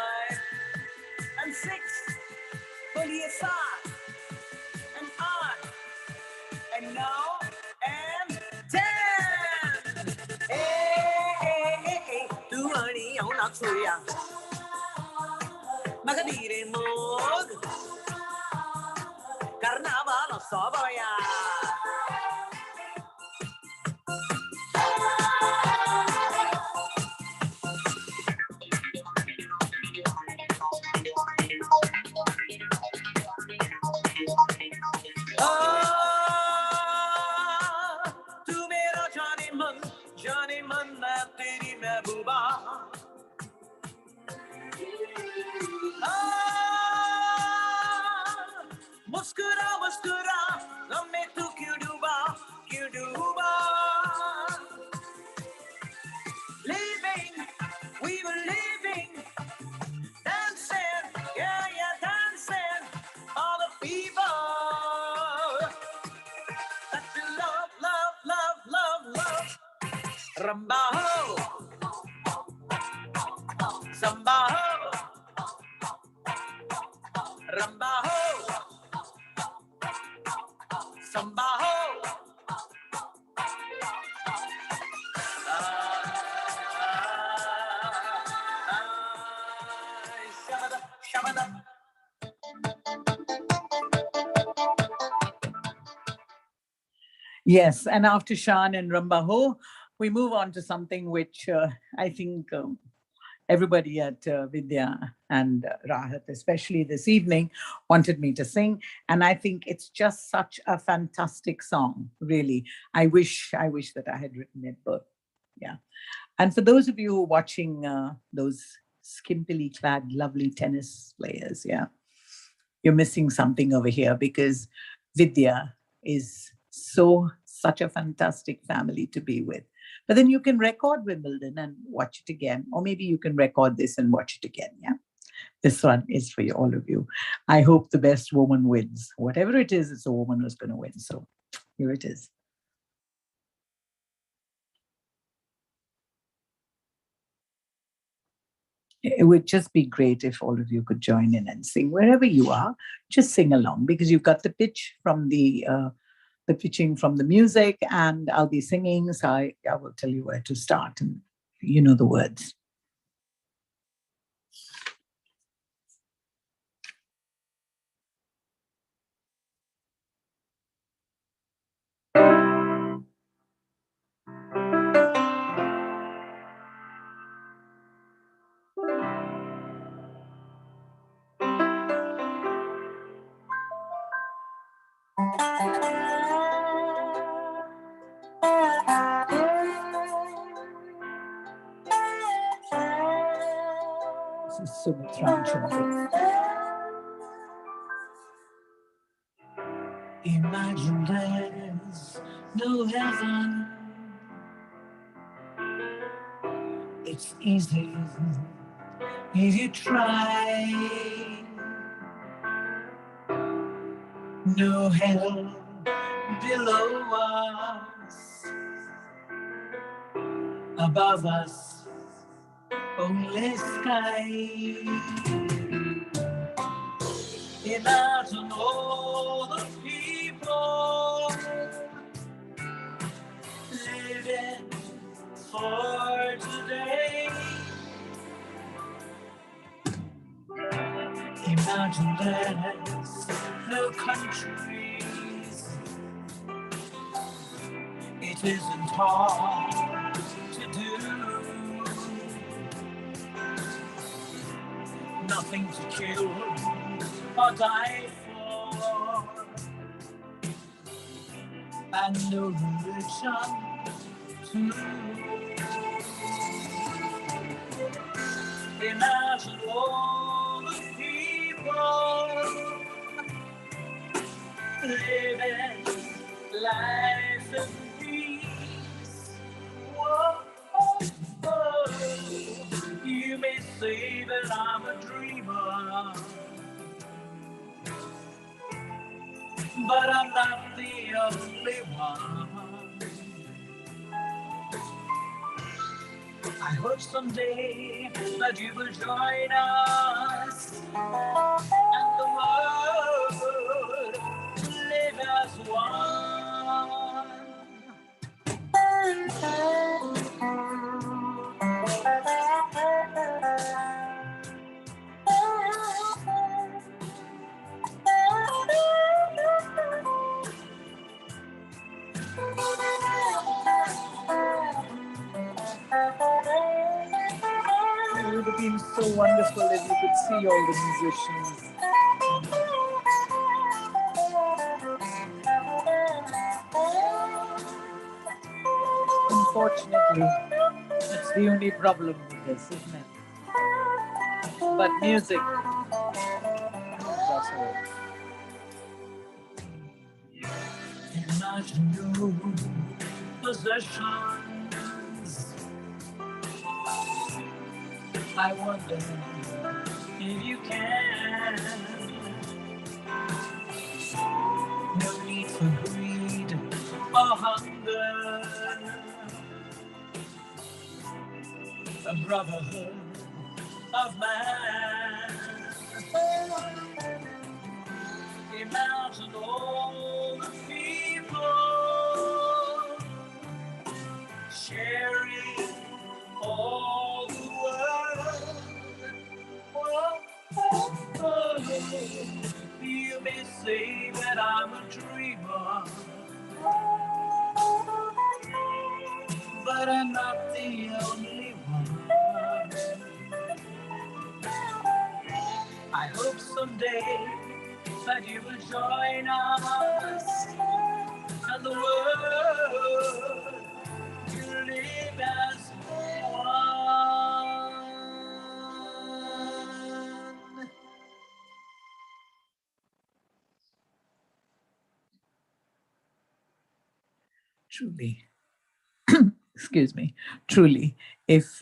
and 6. Fully aside and 8 and 9 and 10. Hey, tu ani au na suya. Magadire mod. Carnaval soboya. मुस्कुरा मुस्कुरा हमें तू क्यों डूबा living we were living dancing yeah dancing all the people that you love ramba ho samba ho ramba ho Samba ho, Yes, and after Shan and Rambaho, we move on to something which I think everybody at Vidya and Raahat, especially this evening, wanted me to sing. And I think it's just such a fantastic song, really. I wish that I had written it, but yeah. And for those of you who are watching those skimpily clad, lovely tennis players, yeah, you're missing something over here because Vidya is such a fantastic family to be with. But then you can record Wimbledon and watch it again, or maybe you can record this and watch it again. Yeah, this one is for you, all of you. I hope the best woman wins. Whatever it is, it's a woman who's going to win. So here it is. It would just be great if all of you could join in and sing wherever you are. Just sing along because you've got the pitch from the pitching from the music, and I'll be singing. So I will tell you where to start, and you know the words. This is Sumitran. Imagine there's no heaven. It's easy if you try. No hell below us, above us, only sky. Imagine all the people living for today. Imagine there's no countries. It isn't hard to do. Nothing to kill or die for, and no religion too. Imagine all the people living life in peace. Whoa, oh, oh. You may say that I'm a dreamer, but I'm not the only one. I hope someday that you will join us and the world live as one. It would have been so wonderful if you could see all the musicians. Unfortunately, that's the only problem with this, isn't it? But music, that's all. Imagine your possessions. I wonder if you can. No need for greed or hunger. A brotherhood of man. Imagine all the people sharing all the world. Oh, oh, oh. You may say that I'm a dreamer, but I'm not the only one. I hope someday that you will join us and the world will live as one. Truly, excuse me, truly, if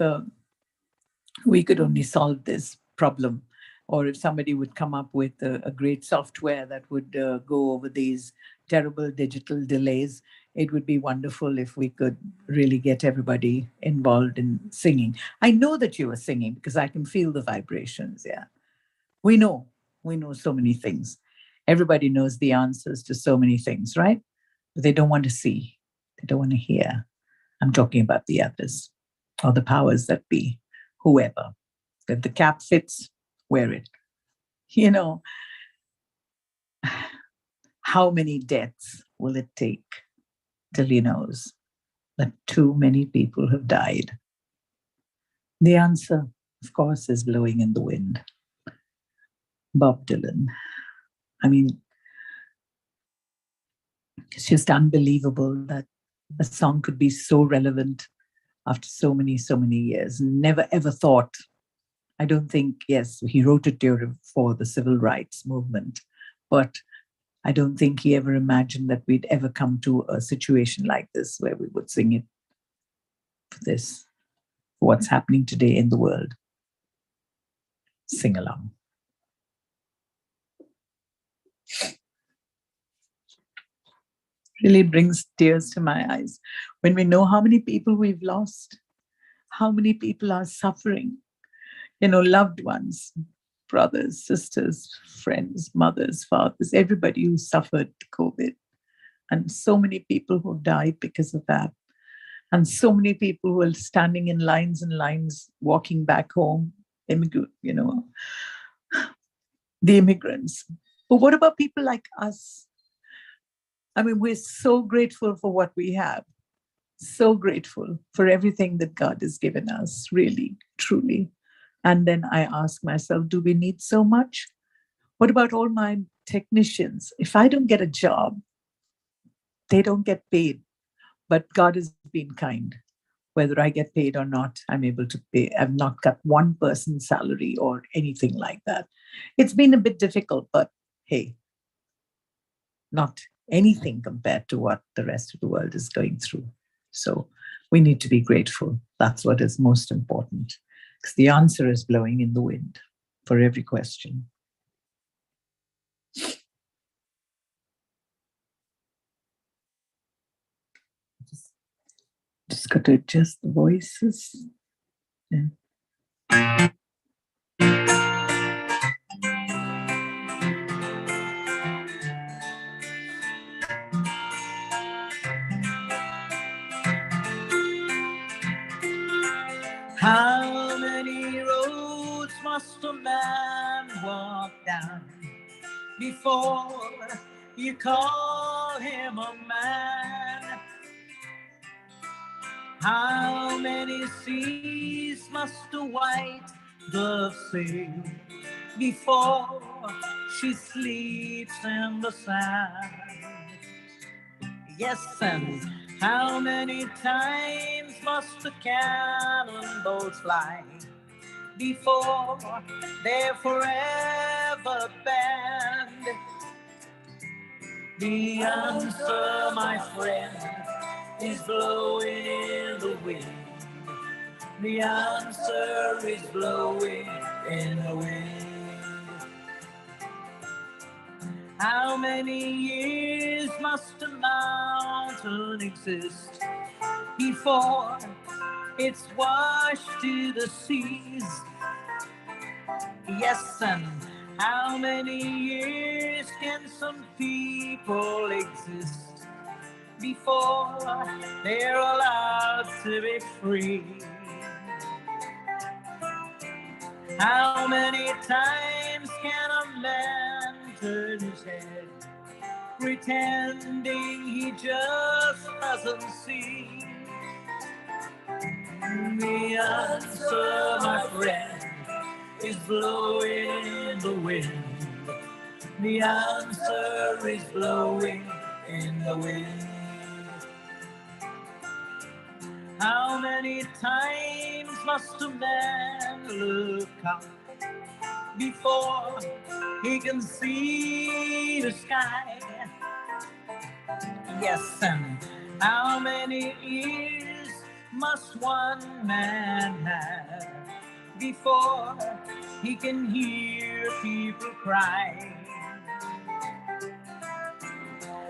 we could only solve this problem, or if somebody would come up with a great software that would go over these terrible digital delays, it would be wonderful if we could really get everybody involved in singing. I know that you are singing because I can feel the vibrations. Yeah, we know so many things. Everybody knows the answers to so many things, right? But they don't want to see, they don't want to hear. I'm talking about the others, or the powers that be, whoever. If the cap fits, wear it. You know, how many deaths will it take till he knows that too many people have died? The answer, of course, is blowing in the wind. Bob Dylan. I mean, it's just unbelievable that a song could be so relevant after so many years. Never ever thought. I don't think, yes, he wrote it for the civil rights movement, but I don't think he ever imagined that we'd ever come to a situation like this where we would sing it for this, for what's happening today in the world. Sing along. Really brings tears to my eyes when we know how many people we've lost, how many people are suffering, loved ones, brothers, sisters, friends, mothers, fathers, everybody who suffered COVID, and so many people who died because of that, and so many people who are standing in lines and lines walking back home, the immigrants. But what about people like us? I mean, we're so grateful for what we have, so grateful for everything that God has given us, really, truly. And then I ask myself, do we need so much? What about all my technicians? If I don't get a job, they don't get paid. But God has been kind. Whether I get paid or not, I'm able to pay. I've not cut one person's salary or anything like that. It's been a bit difficult, but hey, not anything compared to what the rest of the world is going through. So we need to be grateful. That's what is most important. Because the answer is blowing in the wind for every question. Just got to adjust the voices. Yeah. How many roads must a man walk down before you call him a man? How many seas must a white dove sail before she sleeps in the sand? Yes, and how many times must the cannonballs fly before they're forever banned? The answer, my friend, is blowing in the wind. The answer is blowing in the wind. How many years must a mountain exist before it's washed to the seas? Yes, and how many years can some people exist before they're allowed to be free? How many times can a man turn his head, pretending he just doesn't see? The answer, my friend, is blowing in the wind. The answer is blowing in the wind. How many times must a man look up before he can see the sky? Yes, and how many ears must one man have before he can hear people cry?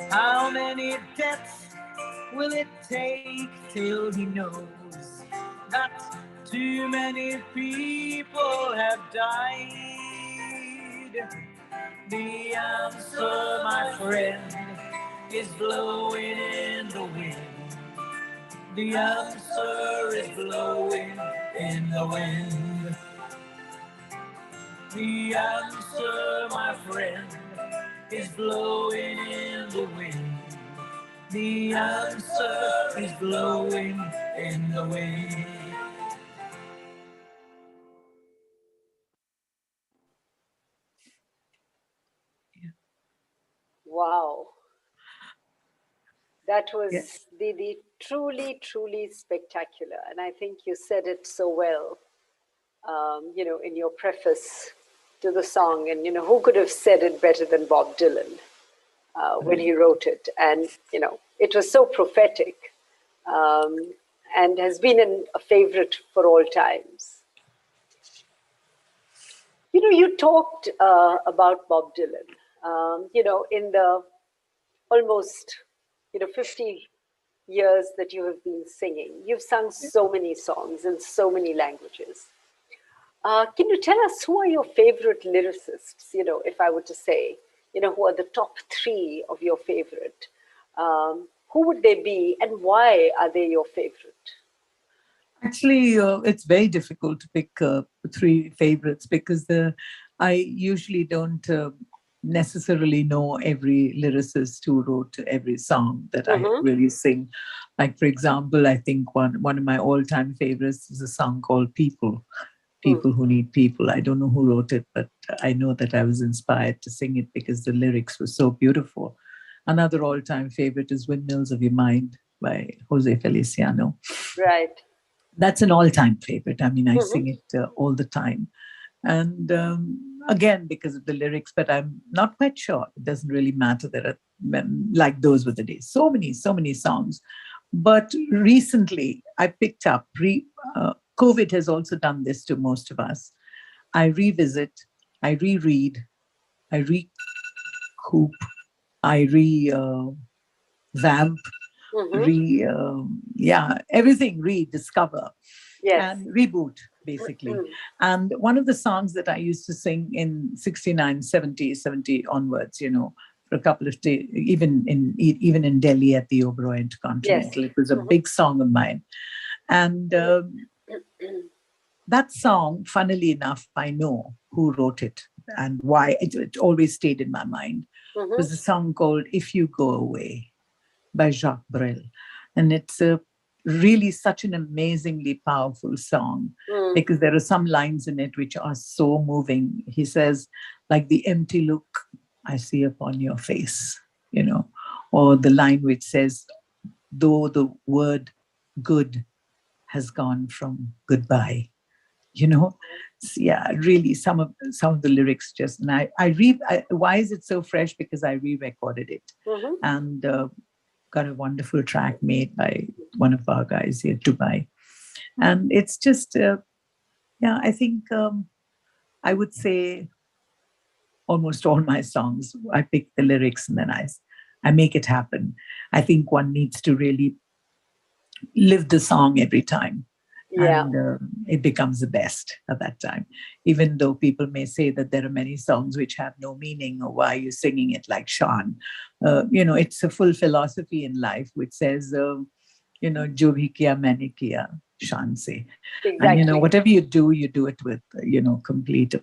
How many deaths will it take till he knows that too many people have died? The answer, my friend, is blowing in the wind. The answer is blowing in the wind. The answer, my friend, is blowing in the wind. The answer is blowing in the wind. Wow. That was Yeah. the truly, truly spectacular. And I think you said it so well, in your preface to the song. And, who could have said it better than Bob Dylan when he wrote it? And, it was so prophetic and has been a favorite for all times. You talked about Bob Dylan, in the almost 50 years that you have been singing. You've sung so many songs in so many languages. Can you tell us who are your favorite lyricists? If I were to say, who are the top three of your favorite? Who would they be, and why are they your favorite? Actually, it's very difficult to pick three favorites because I usually don't necessarily know every lyricist who wrote every song that I really sing. Like, for example, I think one of my all-time favorites is a song called People. People Who Need People. I don't know who wrote it, but I know that I was inspired to sing it because the lyrics were so beautiful. Another all-time favorite is Windmills of Your Mind by Jose Feliciano. Right. That's an all-time favorite. I mean, I sing it all the time. And again, because of the lyrics, but I'm not quite sure. It doesn't really matter. There are, like those were the days, so many songs. But recently, I picked up, COVID has also done this to most of us. I revisit, I reread, I recoup, I revamp, everything, rediscover, and reboot, basically. And one of the songs that I used to sing in 69, 70 onwards, for a couple of days, even in Delhi at the Oberoi Intercontinental, it was a big song of mine. And that song, funnily enough, I know who wrote it and why. It always stayed in my mind. It was a song called If You Go Away by Jacques Brel. And it's really such an amazingly powerful song because there are some lines in it which are so moving. He says, like the empty look I see upon your face, or the line which says, though the word good has gone from goodbye, really some of the lyrics just, and why is it so fresh? Because I re-recorded it and got a wonderful track made by one of our guys here, Dubai. And it's just, I think I would say almost all my songs, I pick the lyrics and then I make it happen. I think one needs to really live the song every time. And it becomes the best at that time. Even though people may say that there are many songs which have no meaning, or why are you singing it like Sean? It's a full philosophy in life which says, jo bhi kiya maine kiya, Sean se. Exactly. And, whatever you do it with, complete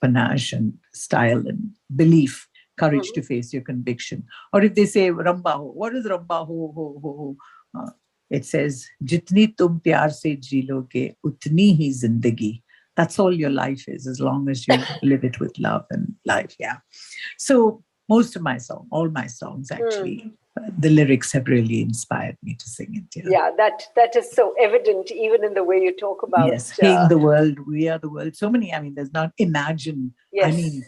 panache and style and belief, courage to face your conviction. Or if they say Ramba ho, what is Ramba ho? It says, "Jitni tum pyar se ji loge, utni hi zindagi." That's all your life is, as long as you live it with love and life. Yeah. So most of my songs, all my songs actually, the lyrics have really inspired me to sing it. Yeah, that is so evident even in the way you talk about. Yes, Heal the World, We Are the World. So many, I mean, there's not imagine. Yes. I mean,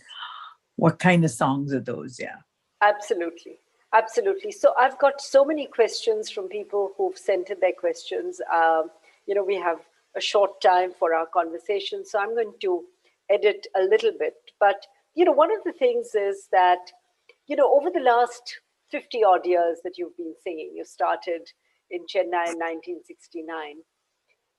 what kind of songs are those? Yeah. Absolutely. Absolutely. So I've got so many questions from people who've sent in their questions. We have a short time for our conversation, so I'm going to edit a little bit. But, one of the things is that, over the last 50 odd years that you've been singing, you started in Chennai in 1969.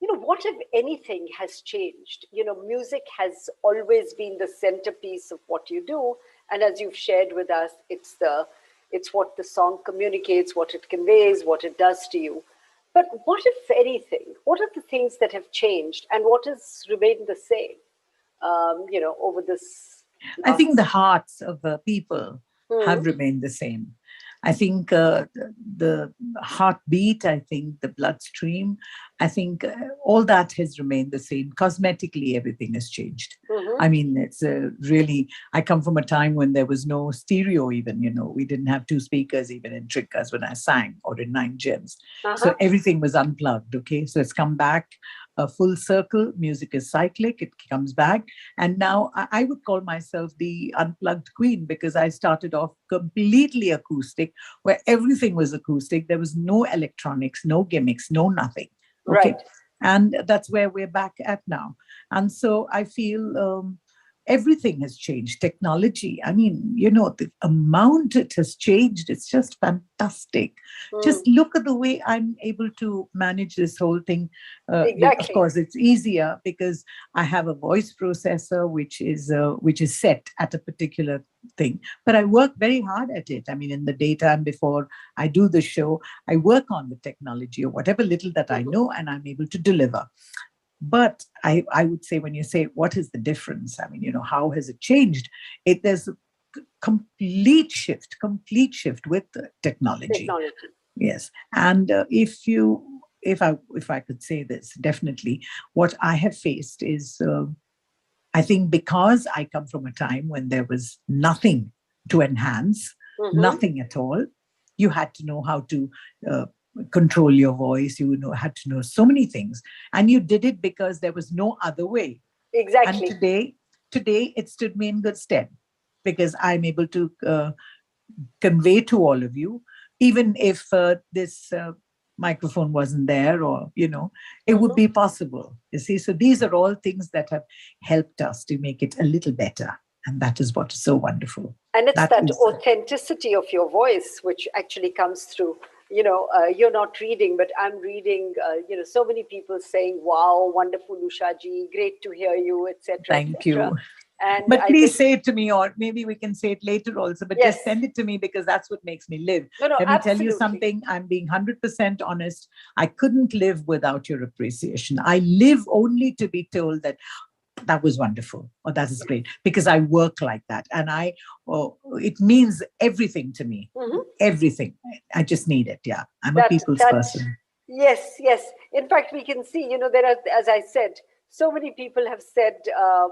What, if anything, has changed? Music has always been the centerpiece of what you do. And as you've shared with us, it's what the song communicates, what it conveys, what it does to you. But what, if anything, what are the things that have changed and what has remained the same, over this? I think the hearts of the people have remained the same. I think the heartbeat, I think the bloodstream, I think all that has remained the same. Cosmetically, everything has changed. I mean, it's really, I come from a time when there was no stereo even, we didn't have two speakers even in Trickas when I sang or in Nine Gems. So everything was unplugged, okay? So it's come back a full circle. Music is cyclic, it comes back. And now I would call myself the unplugged queen because I started off completely acoustic, where everything was acoustic. There was no electronics, no gimmicks, no nothing. Okay. Right. And that's where we're back at now. And so I feel everything has changed. Technology, I mean, the amount it has changed, it's just fantastic. Just look at the way I'm able to manage this whole thing. Exactly. Of course, it's easier because I have a voice processor which is set at a particular thing. But I work very hard at it. I mean, in the daytime before I do the show, I work on the technology or whatever little that I know, and I'm able to deliver. But I would say, when you say, what is the difference? I mean, how has it changed? There's a complete shift with the technology. Yes. And if I could say this, definitely what I have faced is, I think because I come from a time when there was nothing to enhance, nothing at all, you had to know how to control your voice. You had to know so many things, and you did it because there was no other way. Exactly. And today it stood me in good stead because I'm able to convey to all of you, even if this microphone wasn't there, or it would be possible. You see, so these are all things that have helped us to make it a little better. And that is what is so wonderful. And it's that authenticity of your voice, which actually comes through. You're not reading, but I'm reading, so many people saying, wow, wonderful, Usha ji, great to hear you, etc. Thank you. But please say it to me, or maybe we can say it later also, but just send it to me because that's what makes me live. Let me tell you something. I'm being 100% honest. I couldn't live without your appreciation. I live only to be told that was wonderful, or that is great, because I work like that. And it means everything to me, everything. I just need it. Yeah. I'm a people's person. Yes. In fact, we can see, there are, as I said, so many people have said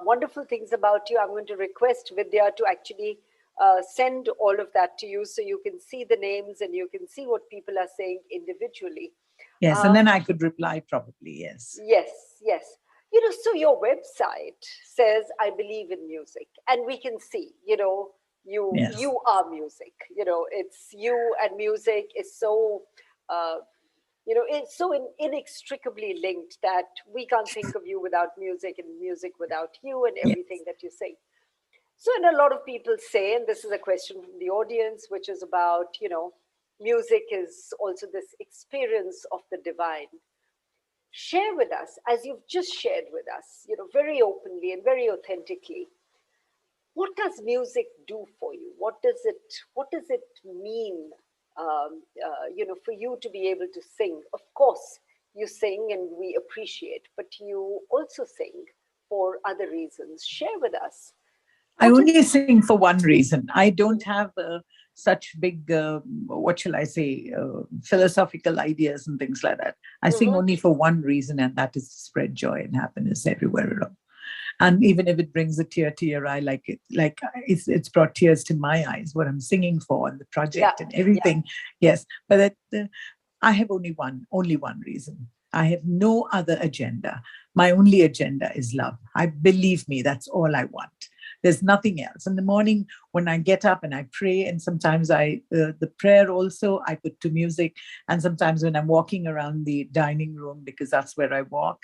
wonderful things about you. I'm going to request Vidya to actually send all of that to you so you can see the names and you can see what people are saying individually. Yes, and then I could reply probably, yes. Yes. So your website says, I believe in music. And we can see, you are music. It's you, and music is so... it's so inextricably linked that we can't think of you without music, and music without you, and everything that you sing. So, and a lot of people say, and this is a question from the audience, which is about, music is also this experience of the divine. Share with us, as you've just shared with us, very openly and very authentically, what does music do for you? What does it mean? For you to be able to sing. Of course, you sing and we appreciate, but you also sing for other reasons. Share with us. I only sing for one reason. I don't have such big, what shall I say, philosophical ideas and things like that. I sing only for one reason, and that is to spread joy and happiness everywhere around. And even if it brings a tear to your eye, like it's brought tears to my eyes, what I'm singing for and the project and everything. Yes, but I have only one reason. I have no other agenda. My only agenda is love. I believe me, that's all I want. There's nothing else. In the morning when I get up and I pray, and sometimes the prayer also I put to music, and sometimes when I'm walking around the dining room, because that's where I walk,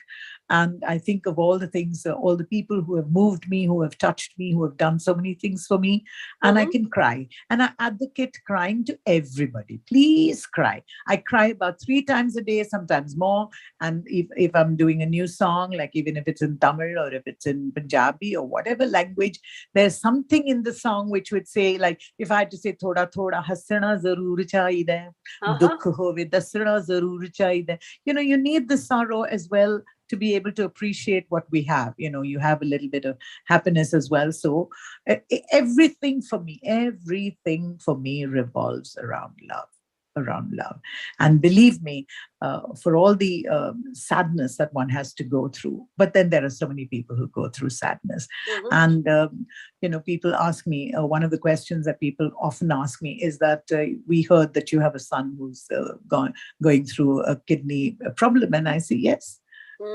and I think of all the things, all the people who have moved me, who have touched me, who have done so many things for me, and I can cry. And I advocate crying to everybody. Please cry. I cry about 3 times a day, sometimes more. And if I'm doing a new song, like even if it's in Tamil or if it's in Punjabi or whatever language, there's something in the song which would say, like, if I had to say, thoda thoda hasna zarur chahiye, dukh hove dasna zarur chahiye. You need the sorrow as well to be able to appreciate what we have. You have a little bit of happiness as well. So everything for me revolves around love. And believe me, for all the sadness that one has to go through, but then there are so many people who go through sadness. And people ask me, one of the questions that people often ask me is that we heard that you have a son who's going through a kidney problem, and I say yes.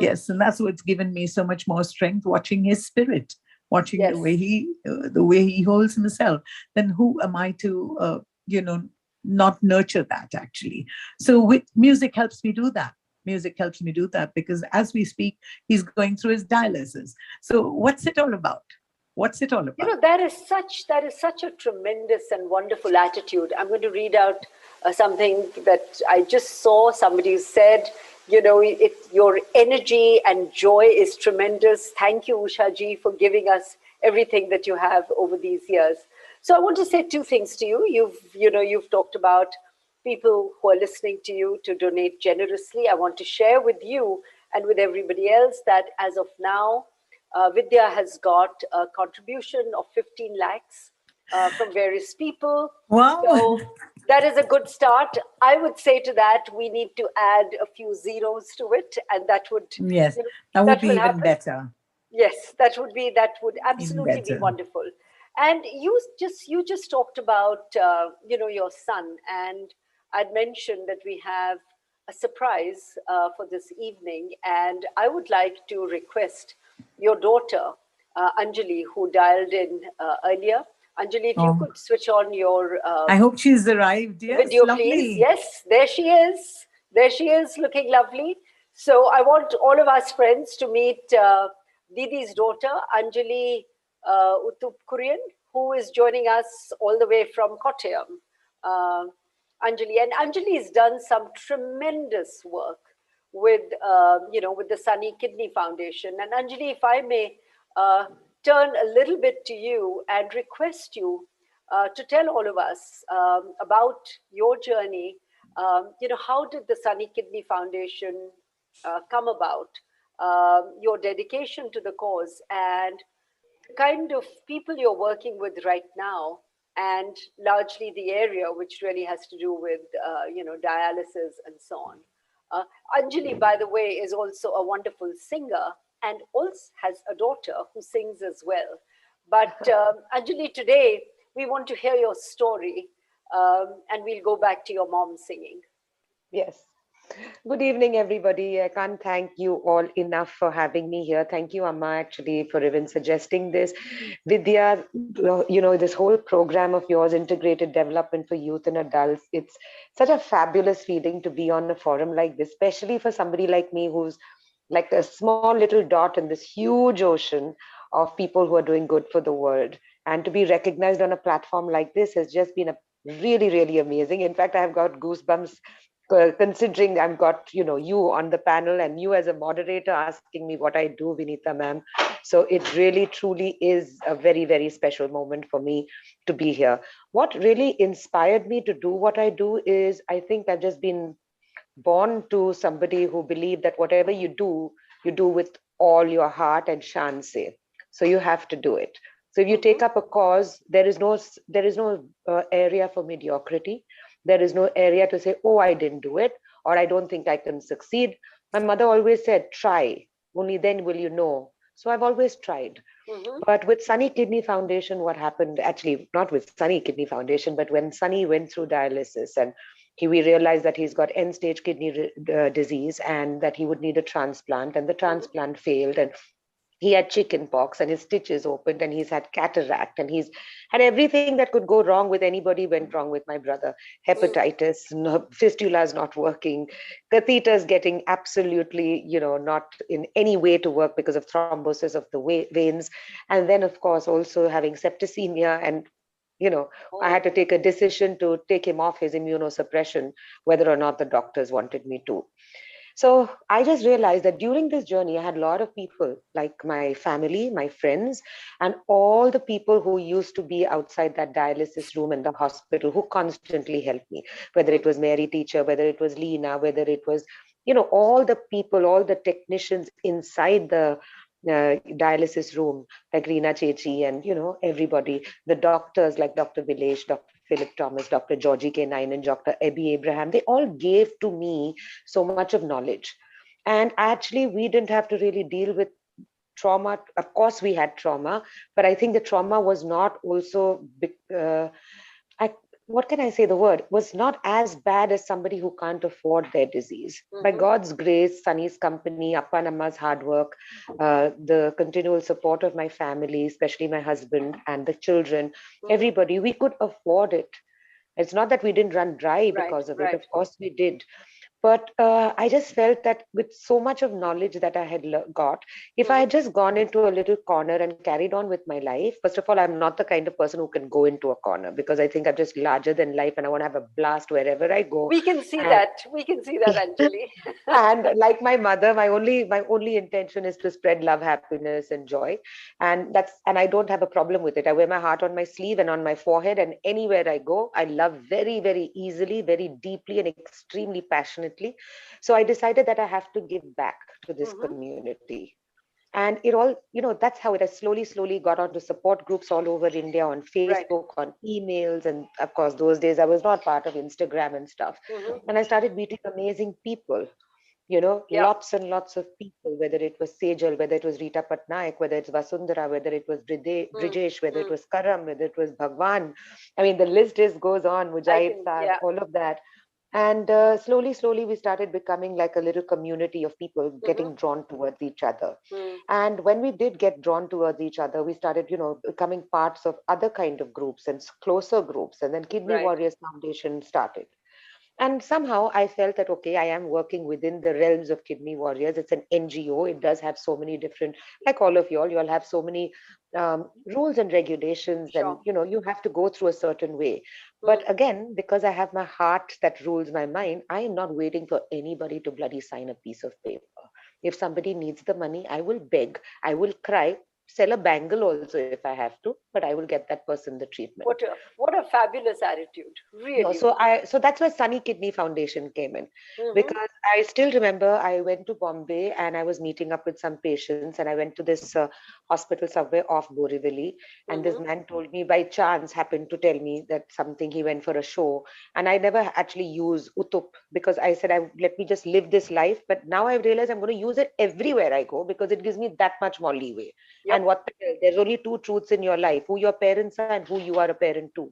Yes, and that's what's given me so much more strength, watching his spirit, watching the way he holds himself. Then who am I to not nurture that, actually? So with music helps me do that. Music helps me do that, because as we speak, he's going through his dialysis. So what's it all about? That is such a tremendous and wonderful attitude. I'm going to read out something that I just saw. Somebody said, your energy and joy is tremendous. Thank you, Usha ji, for giving us everything that you have over these years. So I want to say 2 things to you. You've talked about people who are listening to you to donate generously. I want to share with you and with everybody else that as of now, Vidya has got a contribution of 15 lakhs from various people. Wow. So that is a good start. I would say to that, we need to add a few zeros to it, and that would that would be even better. Yes, that would absolutely be wonderful. And you just talked about your son, and I'd mentioned that we have a surprise for this evening, and I would like to request your daughter Anjali, who dialed in earlier. Anjali, if you could switch on your I hope she's arrived. Yes, video, lovely. please. Yes, there she is. There she is, looking lovely. So I want all of us friends to meet Didi's daughter, Anjali Uthup, who is joining us all the way from Kottayam. Anjali has done some tremendous work with the Sunny Kidney Foundation. And Anjali, if I may turn a little bit to you and request you to tell all of us about your journey. How did the Sunny Kidney Foundation come about? Your dedication to the cause and the kind of people you're working with right now, and largely the area which really has to do with dialysis and so on. Anjali, by the way, is also a wonderful singer and also has a daughter who sings as well. But Anjali, today we want to hear your story, and we'll go back to your mom singing. Yes. Good evening, everybody. I can't thank you all enough for having me here. Thank you, Amma, actually, for even suggesting this. Vidya, this whole program of yours, Integrated Development for Youth and Adults, it's such a fabulous feeling to be on a forum like this, especially for somebody like me who's like a small little dot in this huge ocean of people who are doing good for the world. And to be recognized on a platform like this has just been a really, really amazing. In fact, I've got goosebumps considering I've got you on the panel and you as a moderator asking me what I do, Vinita ma'am. So it really truly is a very, very special moment for me to be here. What really inspired me to do what I do is I think I've just been born to somebody who believed that whatever you do with all your heart and shanse. So you have to do it. So if you take up a cause, there is no area for mediocrity. There is no area to say, oh, I didn't do it, or I don't think I can succeed. My mother always said, try, only then will you know. So I've always tried. But with Sunny Kidney Foundation, what happened, actually not with Sunny Kidney Foundation, but when Sunny went through dialysis and we realized that he's got end-stage kidney disease and that he would need a transplant, and the transplant failed, and he had chicken pox and his stitches opened, and he's had cataract, and he's had everything that could go wrong with anybody went wrong with my brother. Hepatitis, fistulas not working, catheters getting absolutely, not in any way to work because of thrombosis of the veins. And then, of course, also having septicemia, and I had to take a decision to take him off his immunosuppression, whether or not the doctors wanted me to. So I just realized that during this journey, I had a lot of people like my family, my friends, and all the people who used to be outside that dialysis room in the hospital who constantly helped me, whether it was Mary teacher, whether it was Lena, whether it was, all the people, all the technicians inside the dialysis room, like Reena Chechi and, everybody, the doctors like Dr. Vilesh, Dr. Philip Thomas, Dr. Georgie K9, and Dr. Abby Abraham, they all gave to me so much of knowledge. And actually, we didn't have to really deal with trauma. Of course, we had trauma, but I think the trauma was not also, what can I say, the word was not as bad as somebody who can't afford their disease. By God's grace, Sunny's company, Appa and Amma's hard work, the continual support of my family, especially my husband and the children, everybody, we could afford it. It's not that we didn't run dry because of it. Of course we did. But I just felt that with so much of knowledge that I had got, if I had just gone into a little corner and carried on with my life, first of all, I'm not the kind of person who can go into a corner, because I think I'm just larger than life and I want to have a blast wherever I go. We can see that. We can see that, Anjali. And like my mother, my only intention is to spread love, happiness, and joy. And I don't have a problem with it. I wear my heart on my sleeve and on my forehead, and anywhere I go, I love very, very easily, very deeply, and extremely passionately. So I decided that I have to give back to this community. And it all, that's how it has slowly got onto support groups all over India, on Facebook, on emails. And of course, those days I was not part of Instagram and stuff. And I started meeting amazing people, lots and lots of people, whether it was Sejal, whether it was Rita Patnaik, whether it's Vasundhara, whether it was Brijesh, whether it was Karam, whether it was Bhagwan. I mean, the list just goes on, Mujahid Sahib, all of that. And slowly we started becoming like a little community of people getting drawn towards each other. And when we did get drawn towards each other, we started, becoming parts of other kind of groups and closer groups. And then Kidney Warriors Foundation started. And somehow I felt that, okay, I am working within the realms of Kidney Warriors. It's an NGO. It does have so many different, like all of you all have so many rules and regulations, and, you have to go through a certain way. But again, because I have my heart that rules my mind, I am not waiting for anybody to bloody sign a piece of paper. If somebody needs the money, I will beg, I will cry, sell a bangle also if I have to, but I will get that person the treatment. What a fabulous attitude, really. So that's where Sunny Kidney Foundation came in, because I still remember I went to Bombay and I was meeting up with some patients, and I went to this hospital somewhere off Borivali, and this man told me, by chance happened to tell me that he went for a show, and I never actually use Uthup, because I said, let me just live this life. But now I realize I'm going to use it everywhere I go, because it gives me that much more leeway. And what the hell, there's only two truths in your life: who your parents are and who you are a parent to.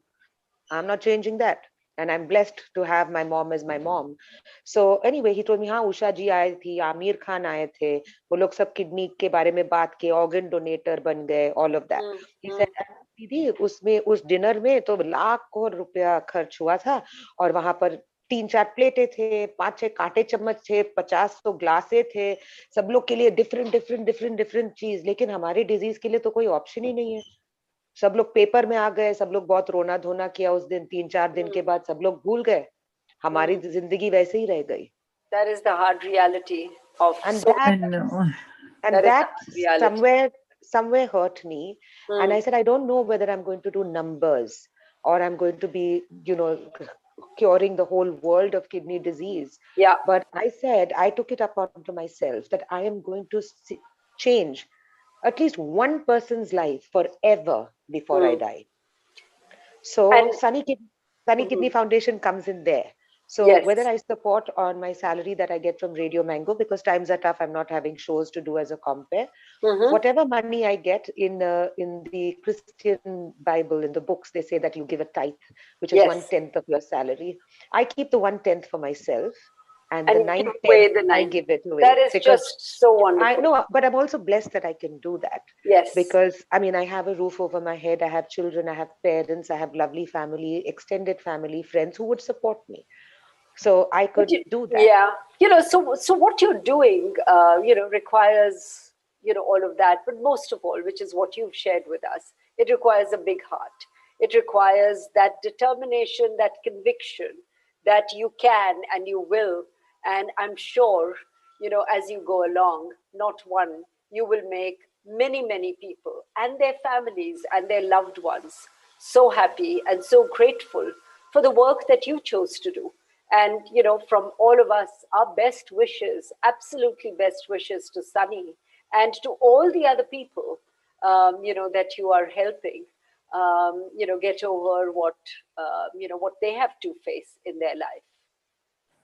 I'm not changing that. And I'm blessed to have my mom as my mom. So anyway, he told me, हाँ उषा जी आई थी, आमिर खान आए थे, वो लोग सब kidney के बारे में बात किए, organ donator बन गए, all of that. He said, दीदी उसमें उस डिनर में तो लाखों रुपया खर्च हुआ था, और वहां पर 3-4 प्लेटें थे, 5-6 कांटे चम्मच थे, 50 ग्लासे थे, सब लोग के लिए डिफरेंट चीज, लेकिन हमारे डिजीज के लिए तो कोई ऑप्शन ही नहीं है. सब लोग पेपर में आ गए, सब लोग बहुत रोना धोना किया उस दिन, 3-4 दिन के बाद सब लोग भूल गए, हमारी जिंदगी वैसे ही रह गई. That is the hard reality of that somewhere hurt me. And I said, I don't know whether I'm going to do numbers or I'm going to be, curing the whole world of kidney disease. But I said, I took it upon to myself that I am going to change at least one person's life forever before I die. So And Sunny Kidney Foundation comes in there. So yes. whether I support on my salary that I get from Radio Mango, because times are tough, I'm not having shows to do as a compare. Whatever money I get in the Christian Bible, in the books, they say that you give a tithe, which is Yes. 1/10 of your salary. I keep the 1/10 for myself, and the And give 9/10 away the I 9. give it away. That is Because just so I wonderful. know, but I'm also blessed that I can do that. Yes. Because I mean, I have a roof over my head, I have children, I have parents, I have lovely family, extended family, friends who would support me. So I could do that. Yeah, so what you're doing, requires, all of that. But most of all, which is what you've shared with us, it requires a big heart. It requires that determination, that conviction that you can and you will. And I'm sure, as you go along, not one, you will make many, many people and their families and their loved ones so happy and so grateful for the work that you chose to do. And, from all of us, our best wishes, absolutely best wishes to Sunny and to all the other people, that you are helping, get over what they have to face in their life.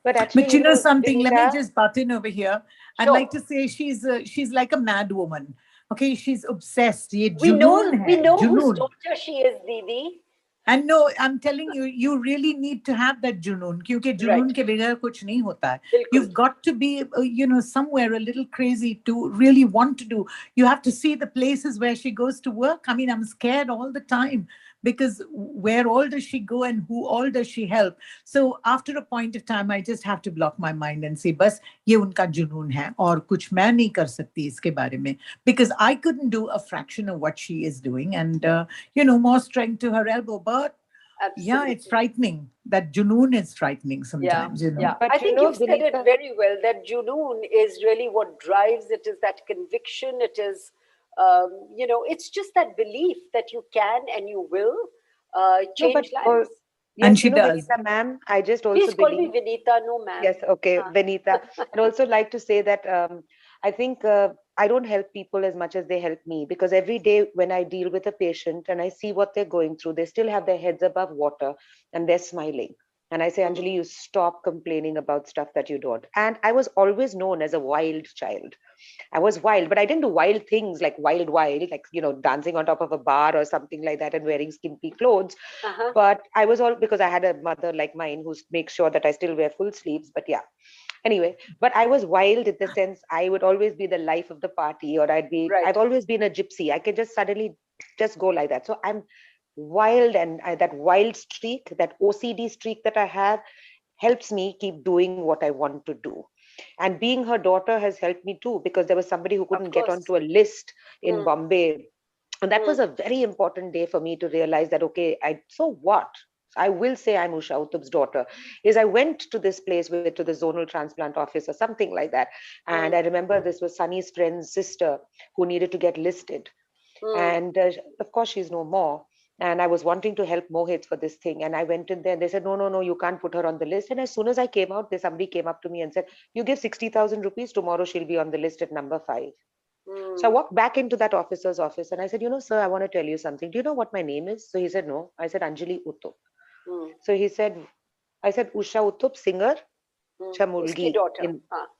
But actually, But you know something, let me Vinita, just butt in over here. I'd Sure. like to say she's like a mad woman. Okay, she's obsessed. Ye We know junoon we hai, know whose junoon. daughter she is, Didi. And no, I'm telling you, you really need to have that junoon. Because junoon Right. ke bighair kuch nahi hota hai. Bilkul. You've got to be, somewhere a little crazy to really want to do. You have to see the places where she goes to work. I mean, I'm scared all the time because where all does she go and who all does she help? So after a point of time, I just have to block my mind and say, bas ye unka junoon hai aur kuch main nahi kar sakti iske bare mein. Because I couldn't do a fraction of what she is doing. And, more strength to her elbow. But yeah, it's frightening. That junoon is frightening sometimes, Yeah. But I think you've said it Vinita, very well. That junoon is really what drives it. Is that conviction? It is, it's just that belief that you can and you will no, but change lives. And yes, she does. Vinita, ma'am, I just also Please call me believe. Vinita. No, ma'am. Yes, okay, Vinita. I'd also like to say that I think I don't help people as much as they help me, because every day when I deal with a patient and I see what they're going through, they still have their heads above water and they're smiling. And I say, Anjali, you stop complaining about stuff that you don't. And I was always known as a wild child. I was wild, but I didn't do wild things like wild, like, dancing on top of a bar or something like that and wearing skimpy clothes. But I was all, because I had a mother like mine who makes sure that I still wear full sleeves. But yeah, anyway, but I was wild in the sense I would always be the life of the party, or Right. I've always been a gypsy. I can just suddenly just go like that. So I'm wild, and that wild streak, that OCD streak that I have, helps me keep doing what I want to do. And being her daughter has helped me too, because there was somebody who couldn't get onto a list in Bombay. And that was a very important day for me to realize that, okay, so what? I will say I'm Usha Uthup's daughter. Is I went to this place to the zonal transplant office or something like that. And I remember this was Sunny's friend's sister who needed to get listed. And of course, she's no more. And I was wanting to help Mohit for this thing. And I went in there and they said, no, you can't put her on the list. And as soon as I came out, somebody came up to me and said, you give 60,000 rupees, tomorrow she'll be on the list at number 5. So I walked back into that officer's office and I said, sir, I want to tell you something. Do you know what my name is? So he said, no. I said, Anjali Uthup. So he said, I said, Usha Uthup, singer, Chamulgi.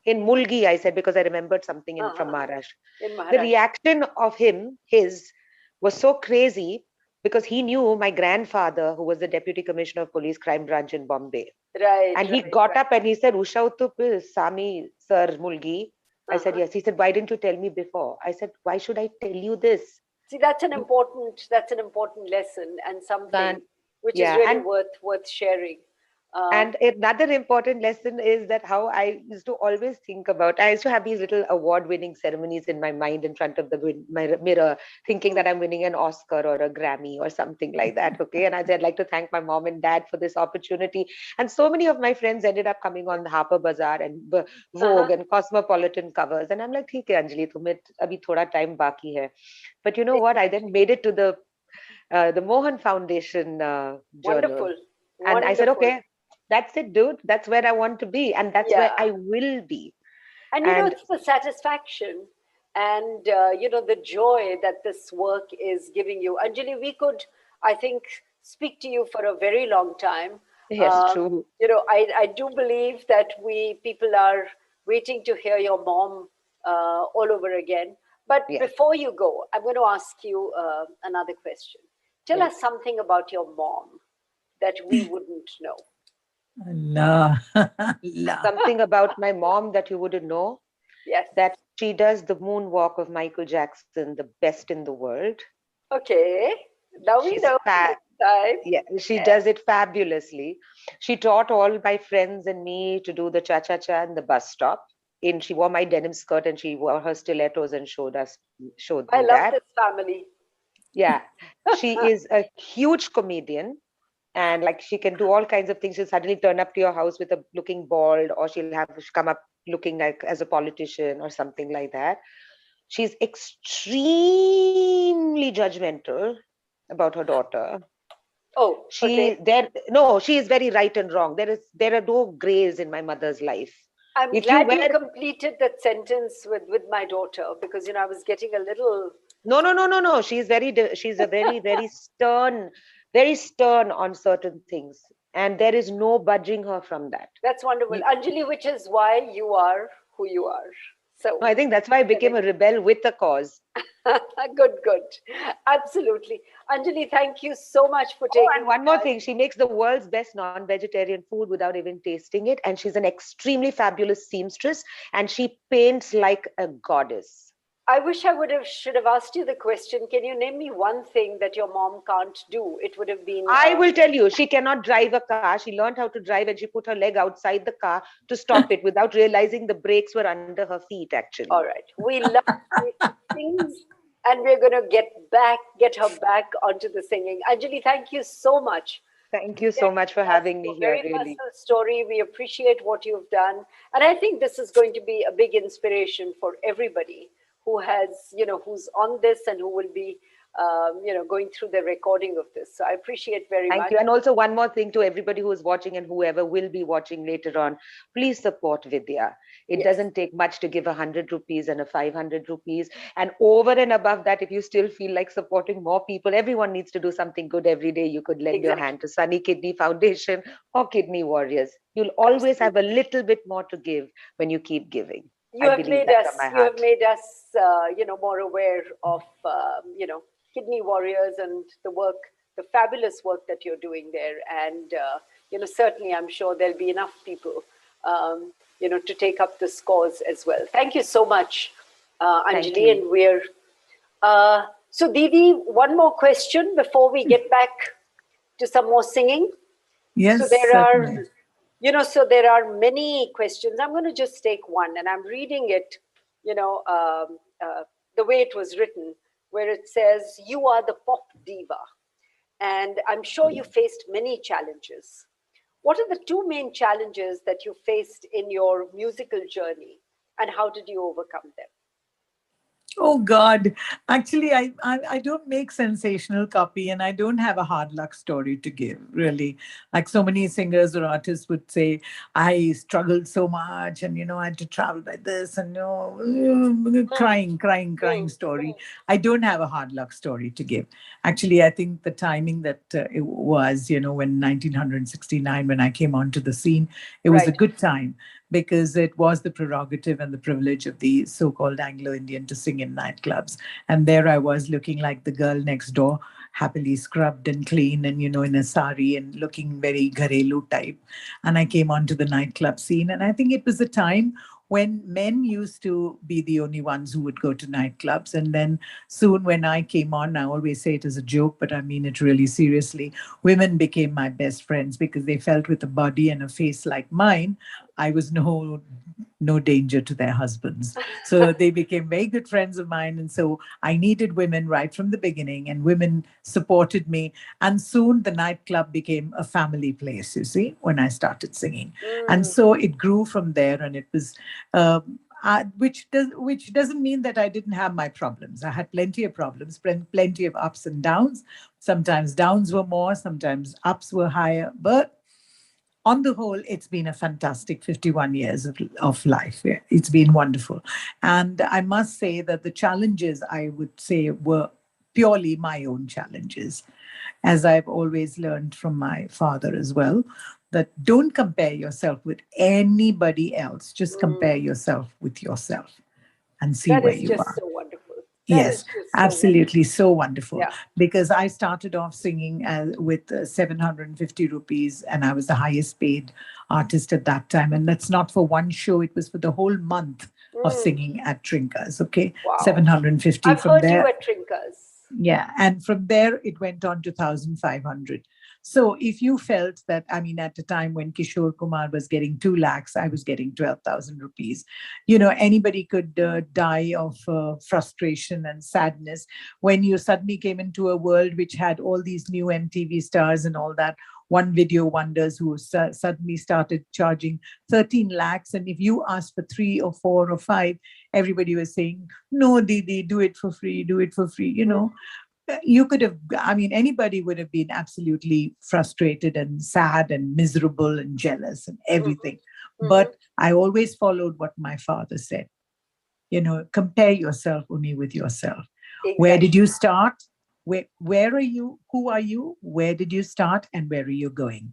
In Mulgi, I said, because I remembered something from Maharashtra. The reaction of his was so crazy, because he knew my grandfather, who was the deputy commissioner of police crime branch in Bombay. Right. And he got up and he said, Usha Uthup is Sami Sir Mulgi. I said, yes. He said, why didn't you tell me before? I said, why should I tell you this? See, that's an important lesson, and something which is really worth sharing. And another important lesson is that how I used to always think about, I used to have these little award-winning ceremonies in my mind in front of the mirror, thinking that I'm winning an Oscar or a Grammy or something like that. Okay. And I'd like to thank my mom and dad for this opportunity. And so many of my friends ended up coming on the Harper Bazaar and Vogue and Cosmopolitan covers. And I'm like, "Theek hai, Anjali, tumhe abhi thoda time baki hai." But you know what? I then made it to the Mohan Foundation journal. Wonderful. And I said, okay, that's it, dude. That's where I want to be. And that's where I will be. And it's the satisfaction and the joy that this work is giving you. Anjali, we could, I think, speak to you for a very long time. Yes, true. I do believe that people are waiting to hear your mom all over again. But Yes. before you go, I'm going to ask you another question. Tell us Yes. something about your mom that we wouldn't know. Allah. Allah. Something about my mom that you wouldn't know, Yes. that she does the moonwalk of Michael Jackson, the best in the world. Okay. Now we She's know fat. this time. Yeah, she Yes. does it fabulously. She taught all my friends and me to do the cha-cha-cha in the bus stop. She wore my denim skirt and she wore her stilettos and showed I me love that. this family. Yeah, she is a huge comedian, and like she can do all kinds of things. She'll suddenly turn up to your house with a looking bald, or she'll come up looking like as a politician or something like that. She's extremely judgmental about her daughter. Oh, okay. She is very right and wrong. There are no grays in my mother's life. I'm If you glad you wear completed that sentence with my daughter, because I was getting a little. no, she's she's a very very stern on certain things, and there is no budging her from that. That's wonderful, You- Anjali, which is why you are who you are. So no, I think that's why I became a rebel with a cause. good, absolutely. Anjali, thank you so much for Oh, taking. and one more thing, she makes the world's best non-vegetarian food without even tasting it, and she's an extremely fabulous seamstress, and she paints like a goddess. I wish I should have asked you the question. Can you name me one thing that your mom can't do? It would have been. I will tell you, she cannot drive a car. She learned how to drive and she put her leg outside the car to stop it without realizing the brakes were under her feet, actually. All right. We love things, and we're going to get her back onto the singing. Anjali, thank you so much. Thank you so much for having me here, Very really. personal story. We appreciate what you've done. And I think this is going to be a big inspiration for everybody who has, who's on this and who will be, going through the recording of this. So I appreciate very Thank much. you. And also one more thing to everybody who is watching and whoever will be watching later on, please support Vidya. It Yes. doesn't take much to give 100 rupees and a 500 rupees. And over and above that, if you still feel like supporting more people, everyone needs to do something good every day. You could lend your hand to Sunny Kidney Foundation or Kidney Warriors. You'll always have a little bit more to give when you keep giving. You have made us, more aware of, Kidney Warriors and the fabulous work that you're doing there. And, certainly I'm sure there'll be enough people, to take up this cause as well. Thank you so much, Anjali. And we're, so Didi, one more question before we get back to some more singing. Yes, so there certainly. are, so there are many questions. I'm going to just take one, and I'm reading it, the way it was written, where it says, "You are the pop diva, and I'm sure you faced many challenges. What are the two main challenges that you faced in your musical journey, and how did you overcome them?" Oh God! Actually, I don't make sensational copy, and I don't have a hard luck story to give. Really, like so many singers or artists would say, I struggled so much, and I had to travel by this, and crying story. I don't have a hard luck story to give. Actually, I think the timing that it was, when 1969, when I came onto the scene, it was a good time, because it was the prerogative and the privilege of the so-called Anglo-Indian to sing in nightclubs. And there I was looking like the girl next door, happily scrubbed and clean and, in a sari and looking very gharelu type. And I came onto the nightclub scene. And I think it was a time when men used to be the only ones who would go to nightclubs. And then soon when I came on, I always say it as a joke, but I mean it really seriously, women became my best friends because they felt with a body and a face like mine, I was no danger to their husbands. So they became very good friends of mine. And so I needed women right from the beginning, and women supported me. And soon the nightclub became a family place, you see, when I started singing. And so it grew from there. And it was, which doesn't mean that I didn't have my problems. I had plenty of problems, plenty of ups and downs. Sometimes downs were more, sometimes ups were higher. But on the whole, it's been a fantastic 51 years of life. Yeah, it's been wonderful. And I must say that the challenges, I would say, were purely my own challenges, as I've always learned from my father as well, that don't compare yourself with anybody else. Just compare yourself with yourself and see That where is you just are. so wonderful. That is Yes, just so absolutely. So wonderful. Yeah. Because I started off singing with 750 rupees, and I was the highest paid artist at that time. And that's not for one show, it was for the whole month of singing at Trinkas. Okay. Wow. 750 I've from heard there. you at Trinkas. Yeah. And from there, it went on to 1,500. So if you felt that, I mean, at the time when Kishore Kumar was getting 2 lakhs, I was getting 12,000 rupees. You know, anybody could die of frustration and sadness when you suddenly came into a world which had all these new MTV stars and all that. One video wonders who suddenly started charging 13 lakhs. And if you asked for 3 or 4 or 5, everybody was saying, no, Didi, do it for free, do it for free, you know. You could have, I mean, anybody would have been absolutely frustrated and sad and miserable and jealous and everything. But I always followed what my father said. You know, compare yourself only with yourself. Exactly. Where did you start? Where are you? Who are you? Where did you start? And where are you going?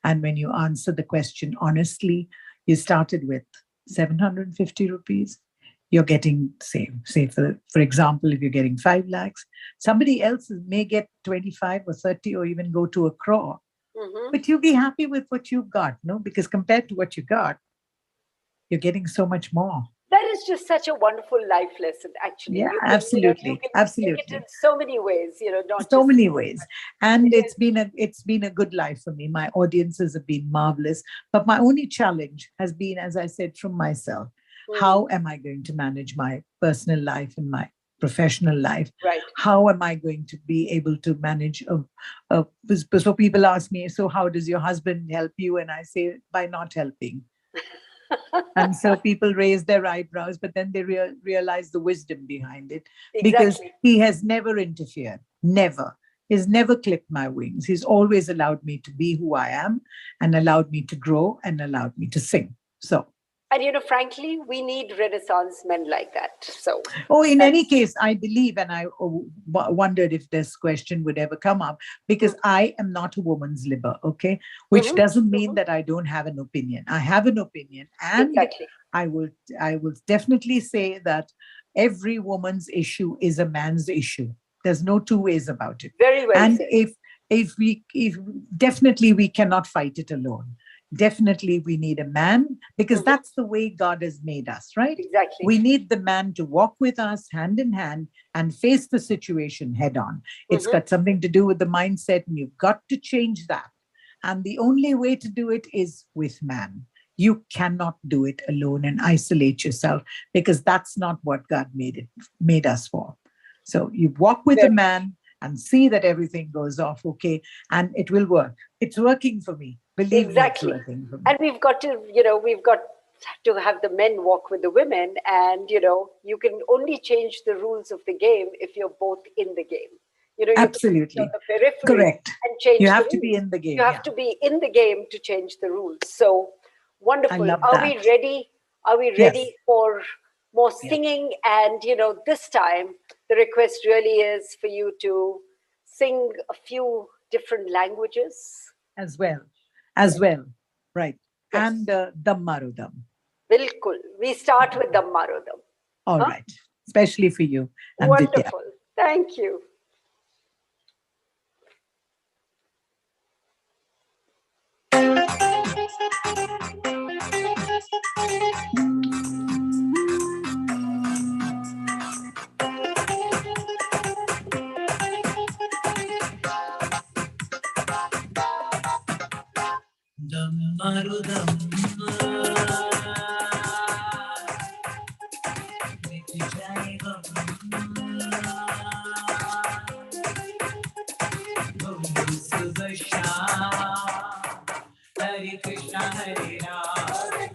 And when you answer the question honestly, you started with 750 rupees. You're getting, say for example, if you're getting 5 lakhs, somebody else may get 25 or 30 or even go to 1 crore. But you'll be happy with what you've got, no? Because compared to what you got, you're getting so much more. That is just such a wonderful life lesson, actually. Yeah, absolutely. You can absolutely. take it in so many ways, not so just many ways. And it's been a good life for me. My audiences have been marvelous. But my only challenge has been, as I said, from myself. How am I going to manage my personal life and my professional life? Right. How am I going to be able to manage? So people ask me, so how does your husband help you? And I say, by not helping. And so people raise their eyebrows, but then they realize the wisdom behind it. Exactly. Because he has never interfered. Never. He's never clipped my wings. He's always allowed me to be who I am and allowed me to grow and allowed me to sing. So. And, frankly, we need Renaissance men like that. So. Oh, in any case, I believe, and I wondered if this question would ever come up, because I am not a woman's liber, okay? Which doesn't mean that I don't have an opinion. I have an opinion. And exactly. I will definitely say that every woman's issue is a man's issue. There's no two ways about it. Very well and said. if definitely we cannot fight it alone. Definitely we need a man, because that's the way God has made us, right? Exactly. We need the man to walk with us hand in hand and face the situation head on. It's got something to do with the mindset, and you've got to change that. And the only way to do it is with man. You cannot do it alone and isolate yourself, because that's not what God made us for. So you walk with a man and see that everything goes off okay, and it will work. It's working for me. Believe exactly. me, it's working for me. And we've got to have the men walk with the women, and you can only change the rules of the game if you're both in the game. You Absolutely. can be on the periphery. Correct. And change you have the to rules. be in the game. You have to be in the game to change the rules. So wonderful. I love Are that. we ready? Are we ready for more singing? And this time the request really is for you to sing a few different languages as well, right? Yes. And Dam Maro Dam. Bilkul. We start with Dam Maro Dam. All right, especially for you. And wonderful. Vidya. Thank you. Dam Maro Dam. Hare Krishna Hare Rama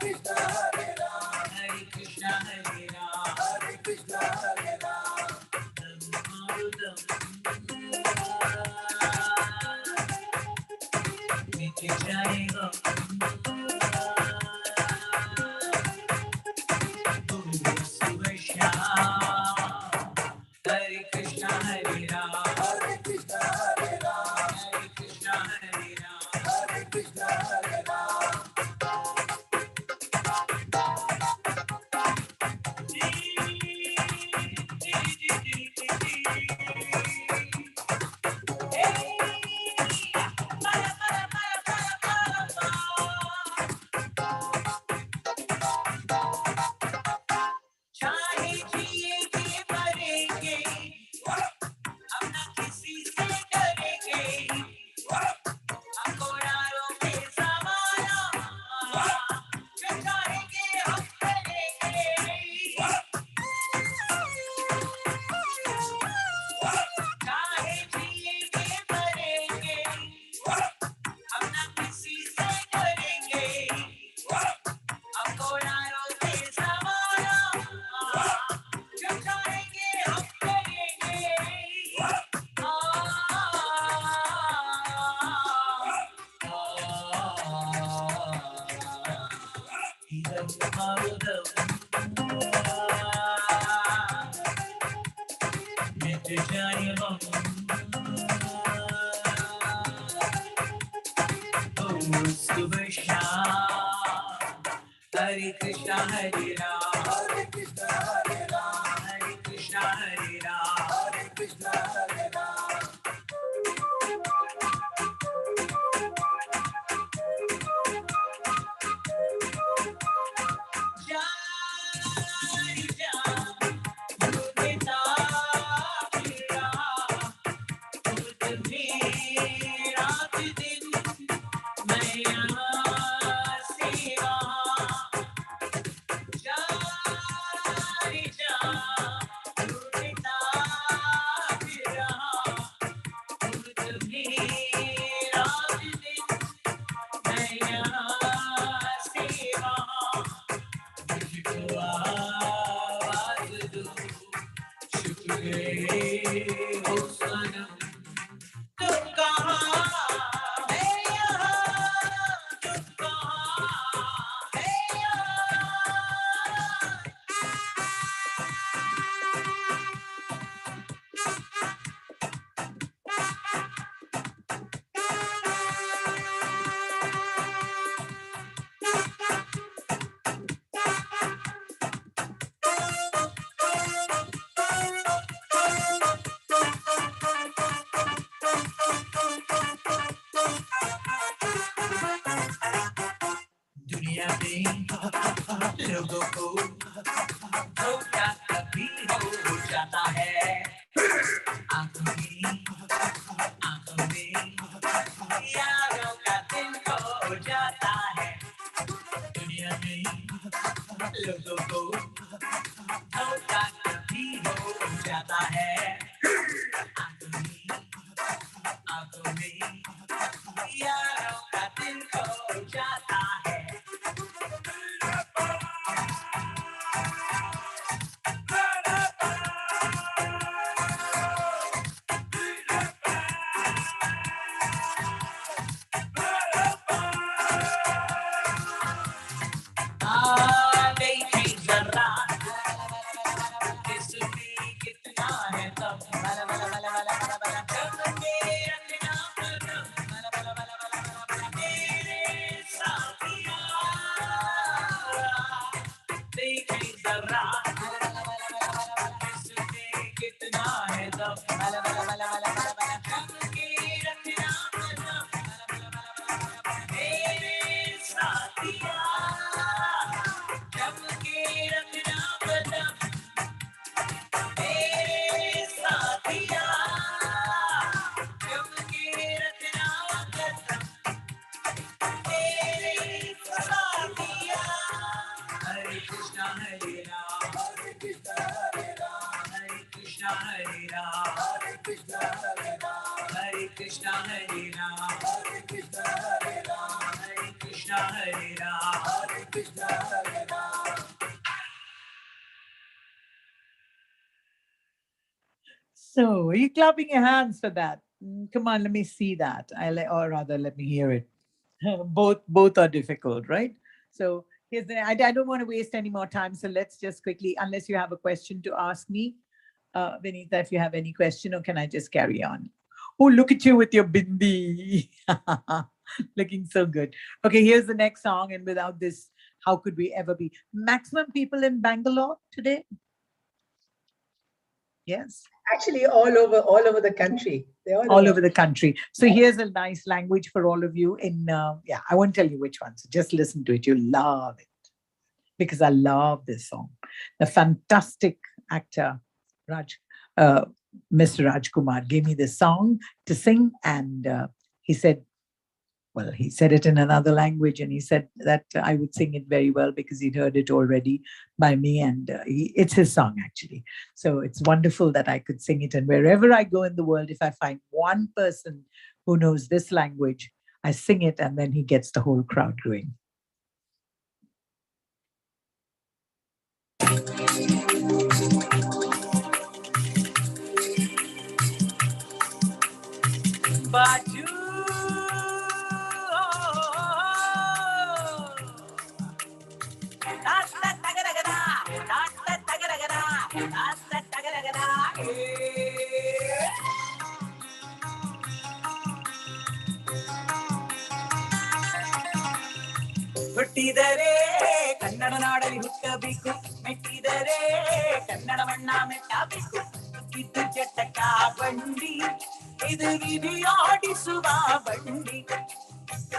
Hare Krishna, Hare Ram, Hare Krishna, Hare Ram, Hare Krishna, Hare Ram, Hare Krishna, Hare Ram. दुनिया में लोगों को धोखा कभी हो जाता है आंखों में यारों का दिल हो जाता है दुनिया में लोगों को धोखा कभी हो जाता है आंखों में यारों का दिल हो जाता है So, are you clapping your hands for that? Come on, let me see that. Or rather, let me hear it. Both are difficult, right? So, here's I don't want to waste any more time. So, let's just quickly, unless you have a question to ask me, Vinita, if you have any question, or can I just carry on? Oh, look at you with your bindi. Looking so good. Okay, here's the next song. And without this, how could we ever be? Maximum people in Bangalore today? Yes. Actually, all over the country. They're all over the country. So here's a nice language for all of you. I won't tell you which one. So just listen to it. You'll love it because I love this song. The fantastic actor Mr. Rajkumar gave me this song to sing, and he said it in another language, and he said that I would sing it very well because he'd heard it already by me, and it's his song actually. So it's wonderful that I could sing it, and wherever I go in the world, if I find one person who knows this language, I sing it, and then he gets the whole crowd going. ಹುಟ್ಟಿದರೆ ಕನ್ನಡ ನಾಡಲ್ಲಿ ಹುಟ್ಟಬೇಕು, ಮೆಟ್ಟಿದರೆ ಕನ್ನಡ ಮಣ್ಣ ಮೆಟ್ಟಬೇಕು. ಇದು ಜಟಕ ಬಂಡಿ, ಇದು ವಿಧಿಯಾಡಿಸುವ ಬಂಡಿ.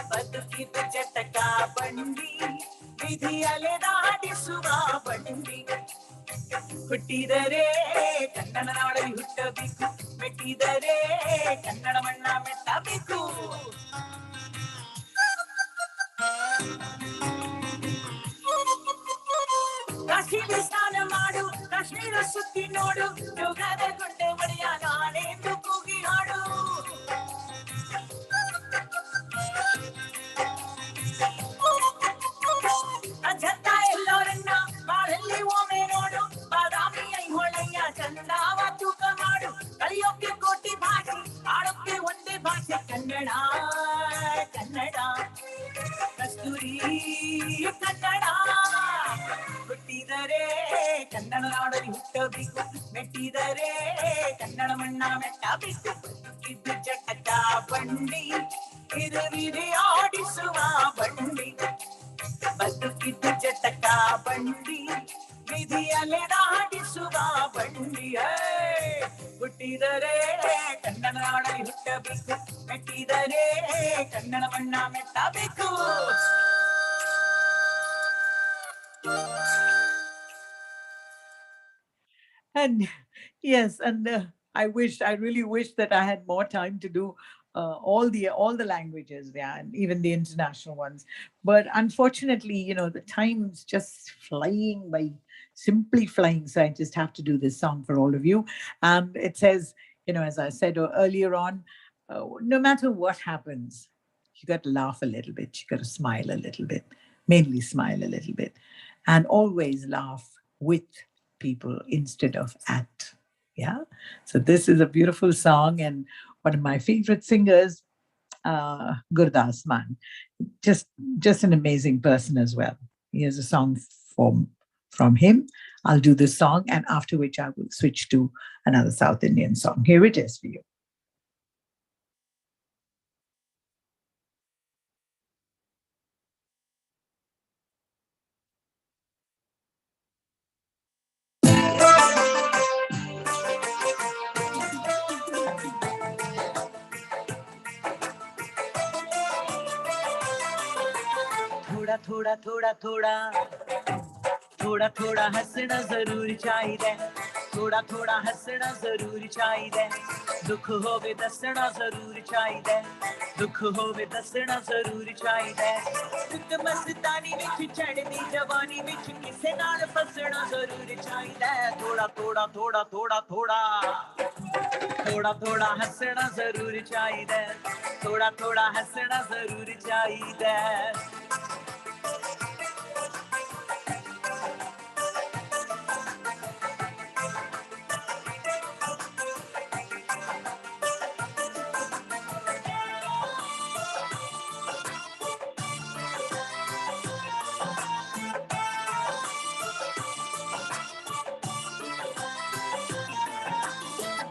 ಬದುಕಿದ ಜಟಕ ಬಂಡಿ, ವಿಧಿ ಅಲೆದಾಡಿಸುವ ಬಂಡಿ. ಹುಟ್ಟಿದರೆ ಕನ್ನಡ ನಾಡಲ್ಲಿ ಹುಟ್ಟಬೇಕು, ಮೆಟ್ಟಿದರೆ ಕನ್ನಡ ಮಣ್ಣ ಮೆಟ್ಟಬೇಕು. ಕಾಶಿಗೆ ಸ್ನಾನ ಮಾಡು, ಕಾಶ್ಮೀರ ಸುತ್ತಿ ನೋಡು, ಯೋಗದ ಗೊಂಡೆ ಒಡೆಯ ನಾನೆಂದು ಕೂಗಿ ಹಾಡು. ಅಜಂತ ಎಲ್ಲೋರನ್ನ ಬಾಳಲ್ಲಿ ಒಮ್ಮೆ ನೋಡು, ಬಾದಾಮಿ ಐಹೊಳೆಯ ಚಂದಾವ ತೂಕ ಮಾಡು. ಕಲಿಯೋಕೆ ಕೋಟಿ ಭಾಷೆ, ಆಡೋಕೆ ಒಂದೇ ಭಾಷೆ ಕನ್ನಡ. ಕನ್ನಡ ಕಸ್ತೂರಿ ಕನ್ನಡ. ಹುಟ್ಟಿದರೆ ಕನ್ನಡ ನಾಡಲ್ಲಿ ಹುಟ್ಟಬೇಕು, ಮೆಟ್ಟಿದರೆ ಕನ್ನಡ ಮಣ್ಣ ಮೆಟ್ಟಬೇಕು. ಇದು ಜಟಕ ಬಂಡಿ, ಇದು ವಿಧಿ ಆಡಿಸುವ ಬಂಡಿ. ಬದುಕಿದ್ದು ಜಟಕ ಬಂಡಿ, ವಿಧಿ ಅಲೆದಾಡಿಸುವ ಬಂಡಿ. ಹುಟ್ಟಿದರೆ ಕನ್ನಡ ನಾಡಲ್ಲಿ ಹುಟ್ಟಬೇಕು, ಮೆಟ್ಟಿದರೆ ಕನ್ನಡ ಮಣ್ಣ ಮೆಟ್ಟಬೇಕು. And yes, and I really wish that I had more time to do all the languages, yeah, and even the international ones. But unfortunately, you know, the time's just flying by, simply flying. So I just have to do this song for all of you. It says, you know, as I said earlier on, no matter what happens, you got to laugh a little bit, you got to smile a little bit, mainly smile a little bit, and always laugh with people instead of at. Yeah. So this is a beautiful song, and one of my favorite singers, Gurdas Man, just an amazing person as well. Here's a song from him. I'll do this song, and after which I will switch to another South Indian song. Here it is for you. थोड़ा थोड़ा थोड़ा थोड़ा थोड़ा हंसना जरूर चाहिए, थोड़ा थोड़ा हंसना जरूर चाहिए. दुख होवे दसना जरूर चाहिए, दुख होवे दसना जरूर चाहिए. दुख मस्तानी विच चढ़दी जवानी विच किसे नाल फसना जरूर चाहिए. थोड़ा थोड़ा थोड़ा थोड़ा थोड़ा थोड़ा थोड़ा हंसना जरूर चाहिए, थोड़ा थोड़ा हंसना जरूर चाहिए.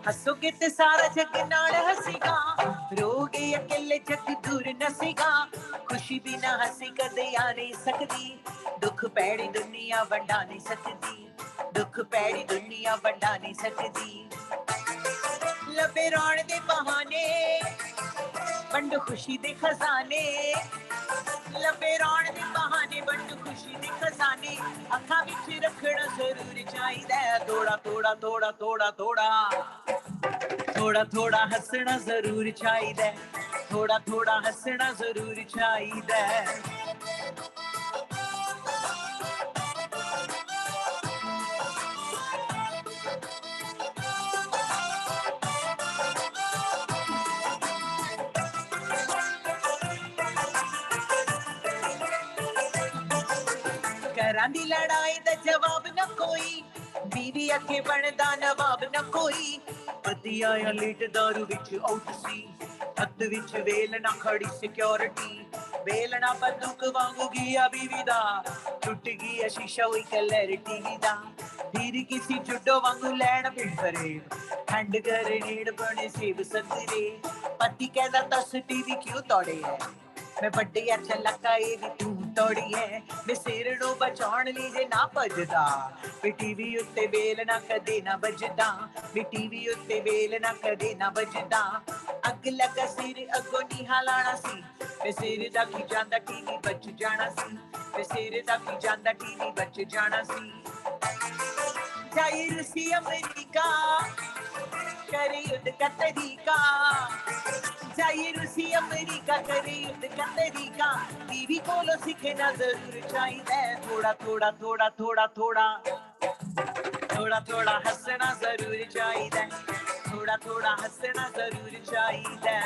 हसोगे ते सारा जग नाल हसीगा, रोगे अकेले जग दूर नसीगा. खुशी बिना हसी कदे आ नहीं सकदी, दुख पैड़ी दुनिया वंडा नहीं सकदी, दुख पैड़ी दुनिया वंडा नहीं सकदी. लबे रौण दे बहाने वंड खुशी दे खजाने, लबे रौण दे बहाने वंड खुशी दे खजाने. अखां विच रखना जरूर चाहिदा, थोड़ा थोड़ा थोड़ा थोड़ा थोड़ा थोड़ा थोड़ा हंसना जरूर चाहिए, थोड़ा थोड़ा हंसना जरूर चाहिए. घरां दी लड़ाई दा जवाब न कोई, बीवी अगे बनदा नवाब न कोई. पतिया या लीट दारू विच आउट सी, हत्थ विच वेल ना खड़ी सिक्योरिटी. बेलना बंदूक वांगू गया बीवीदा टूट गया शीशा हुई कलर टीवी दा फिर किसी जुड्डो वांगू लैन पिंपरे ठंड करे नीड़ बने सेब संतरे पति कहता दस टीवी क्यों तोड़े है मैं बड्डिया चलका ये भी तू तोड़ी है मैं सिरड़ों बचाउण ली जे ना भजदा वे टीवी उत्ते बेल ना कदे ना बजदा वे टीवी उत्ते बेल ना कदे ना बजदा अग लगा सिर अगो नीहा लाना सी वे सिर दा की जांदा टीवी बच जाना सी वे सिर दा की जांदा टीवी बच जाना सी जाहिर सी अमेरिका करे युद्ध का तरीका जाहिर सी अमेरिका करे युद्ध का तरीका टीवी कोलो सीखना जरूर चाहिए थोड़ा थोड़ा थोड़ा थोड़ा थोड़ा थोड़ा थोड़ा हंसना जरूर चाहिए थोड़ा थोड़ा हंसना जरूर चाहिए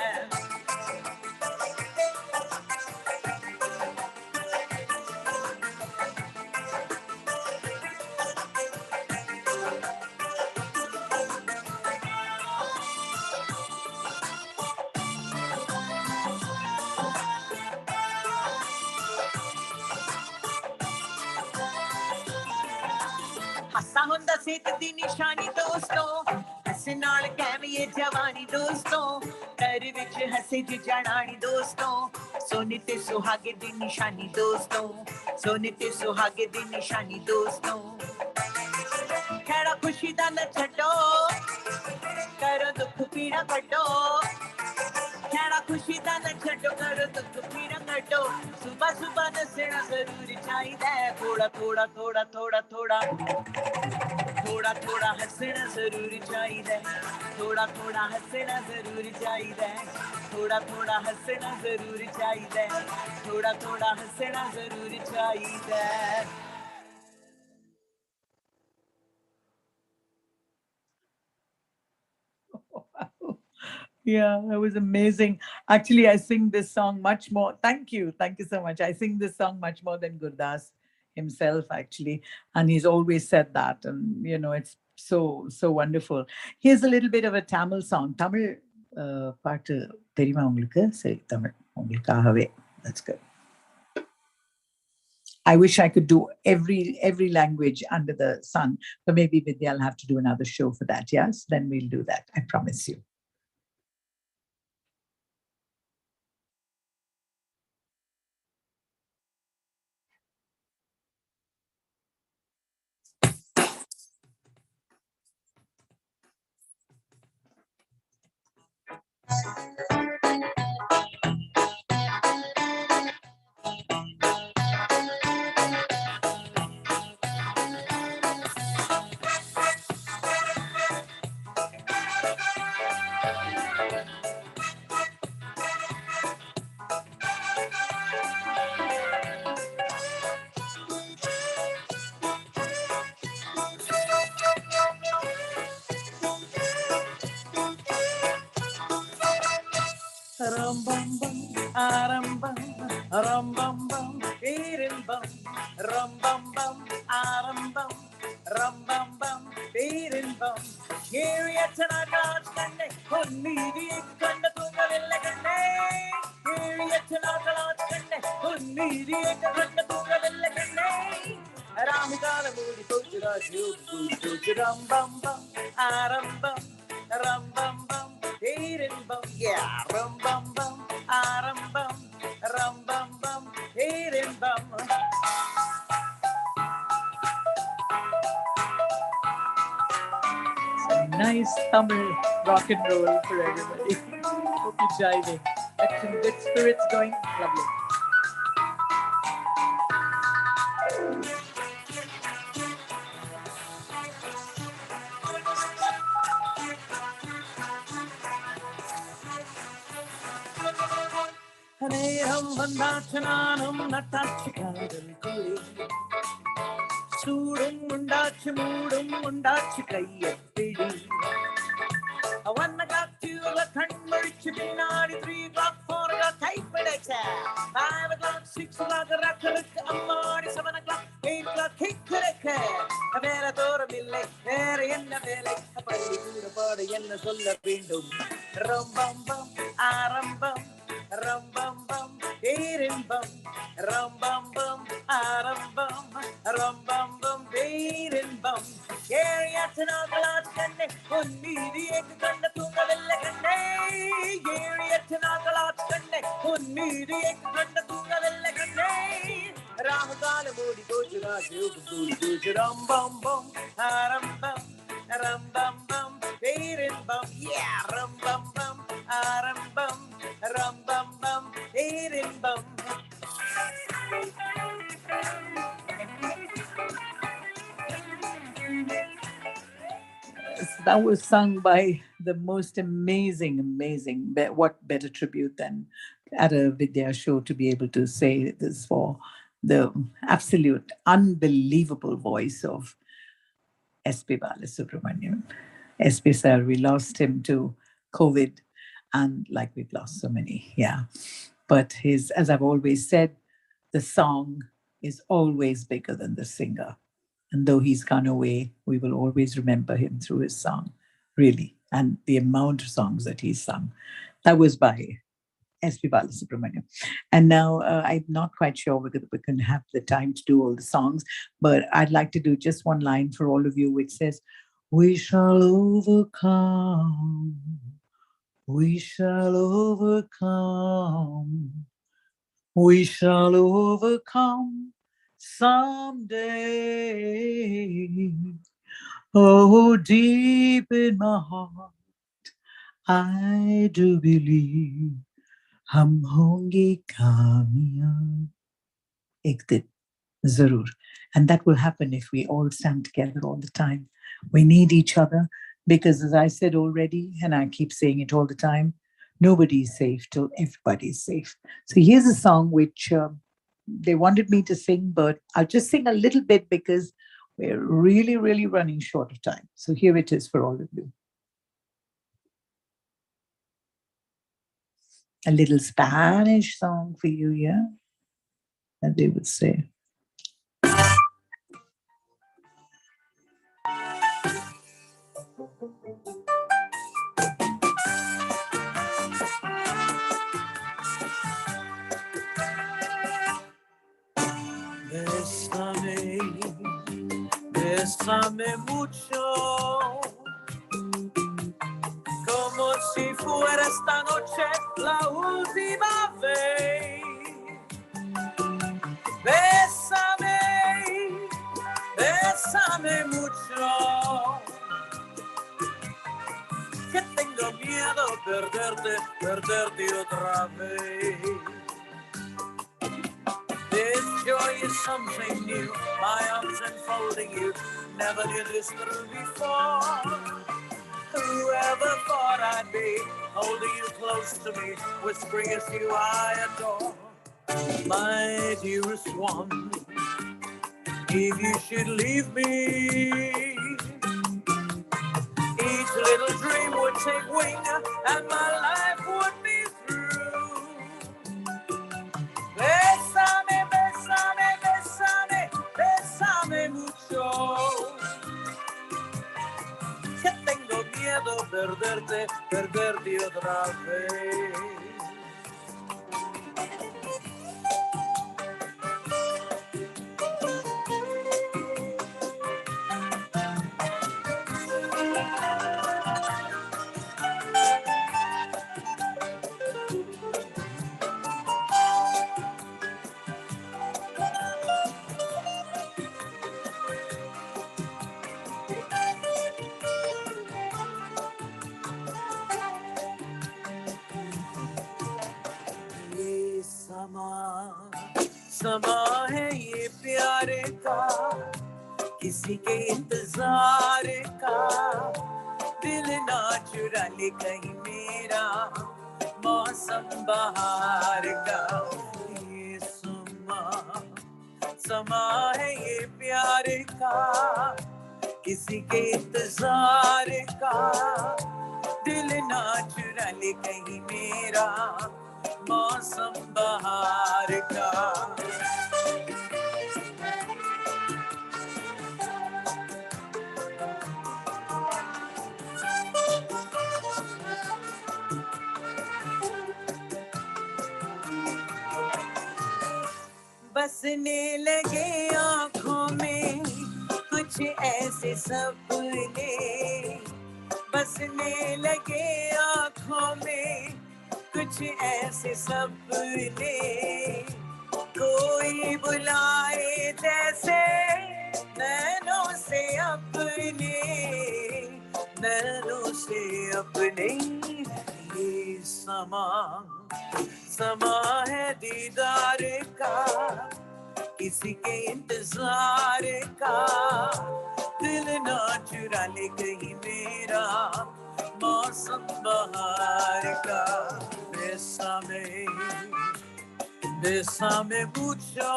हसा हुंदा सेहत दी निशानी दोस्तों हसे नाल कैम ये जवानी दोस्तों घर विच हसे जी जड़ानी दोस्तों सोने ते सुहागे दी निशानी दोस्तों सोने ते सुहागे दी निशानी दोस्तों खैरा खुशी दा न छड्डो करो दुख पीड़ा कड्डो खैरा खुशी दा न छड्डो करो दुख पीड़ा कड्डो सुबह सुबह नसना जरूर चाहिए थोड़ा थोड़ा थोड़ा थोड़ा थोड़ा थोड़ा थोड़ा हंसना जरूर चाहिए थोड़ा थोड़ा हंसना जरूर चाहिए थोड़ा थोड़ा हंसना जरूर चाहिए थोड़ा थोड़ा हंसना जरूर चाहिए Yeah, that was amazing. Actually, I sing this song much more. Thank you. Thank you so much. I sing this song much more than Gurdas himself, actually. And he's always said that. And, you know, it's so wonderful. Here's a little bit of a Tamil song. Tamil part, தெரியுமா உங்களுக்கு? சரி, Tamil உங்களுக்காகவே. That's good. I wish I could do every language under the sun, but maybe Vidya will have to do another show for that. Yes, then we'll do that. I promise you. Rambam arambam rambam perimbam rambam arambam rambam perimbam Yeriyatana kanne honnidi kanna thungavilla kanne Yeriyatana kanne honnidi kanna thungavilla kanne Ramukala moodi kochira jogu rambam arambam rambam perimbam yeah rambam arambam rambam perimbam Nice Tamil rock and roll for everybody. Hope you're jiving. Got some good spirits going. Lovely. Haneham vandachananam natachikadal kuli Soodum undachu moodum undachu kayyapidi 1 o'clock, 2 o'clock, kanmurichu pinadi 3 o'clock, 4 o'clock, kaipadacha 5 o'clock, 6 o'clock, rakkarakka ammadi 7 o'clock, 8 o'clock, kikkarakka Vera thoramille, vera enna velai Palli kooda paada enna solla vendum Rambam arambam rambam perimbam rum bum bum, rum bum, rum bum bum, beating bum. Area Unnidi ek ganda tunga vella kande. Area Unnidi ek ganda tunga vella kande. Raahat modi doju raju doju rum bum bum, rum bum, rum bum bum, beating bum. Yeah, rum bum bum, rum bum, rum bum bum, beating bum. That was sung by the most amazing. What better tribute than at a Vidya show to be able to say this for the absolute unbelievable voice of S.P. Balasubramanian. S.P. sir, we lost him to COVID, and like we've lost so many, yeah. But his, as I've always said, the song is always bigger than the singer. And though he's gone away, we will always remember him through his song, really, and the amount of songs that he's sung. That was by S.P. Balasubramanian. And now I'm not quite sure whether we can have the time to do all the songs, but I'd like to do just one line for all of you, which says, "We shall overcome. We shall overcome. We shall overcome someday. Oh, deep in my heart, I do believe हम होंगे कामयाब एक दिन जरूर." And that will happen if we all stand together all the time. We need each other because, as I said already, and I keep saying it all the time, nobody is safe till everybody is safe. So here's a song which they wanted me to sing, but I'll just sing a little bit because we're really running short of time. So here it is for all of you. A little Spanish song for you, yeah? As they would say. Bésame, bésame mucho, como si fuera esta noche la última vez. Bésame, bésame mucho, que tengo miedo perderte otra vez. This joy is something new, my arms enfolding you, never did this through before. Whoever thought I'd be holding you close to me, whispering it's you I adore. My dearest one, if you should leave me, each little dream would take wing and my life would be through. Bésame, bésame, bésame, bésame mucho, que tengo miedo perderte otra vez. समा है ये प्यार का, किसी के इंतजार का, दिल ना चुरा ले कहीं मेरा मौसम बहार का। ये समा है ये प्यार का, किसी के इंतजार का, दिल ना चुरा ले कहीं मेरा मौसम बहार का। बसने लगे आँखों में कुछ ऐसे सपने बसने लगे आँखों में कुछ ऐसे सपने कोई बुलाए जैसे नैनों से अपने नैनों से अपने ये समा है दीदार का किसी के इंतजार का दिल ना चुरा ले कहीं मेरा मौसम बहार का बेसामे पूछो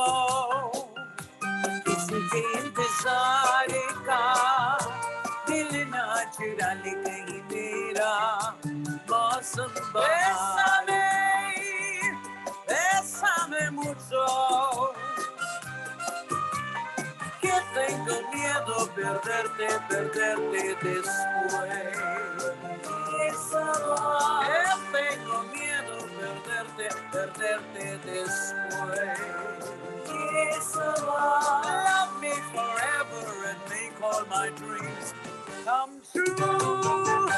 किसी के इंतजार का दिल ना चुरा ले कहीं मेरा मौसम बहार Bésame mucho, que tengo miedo perderte después. Que tengo miedo perderte después. Love me forever and make all my dreams come true.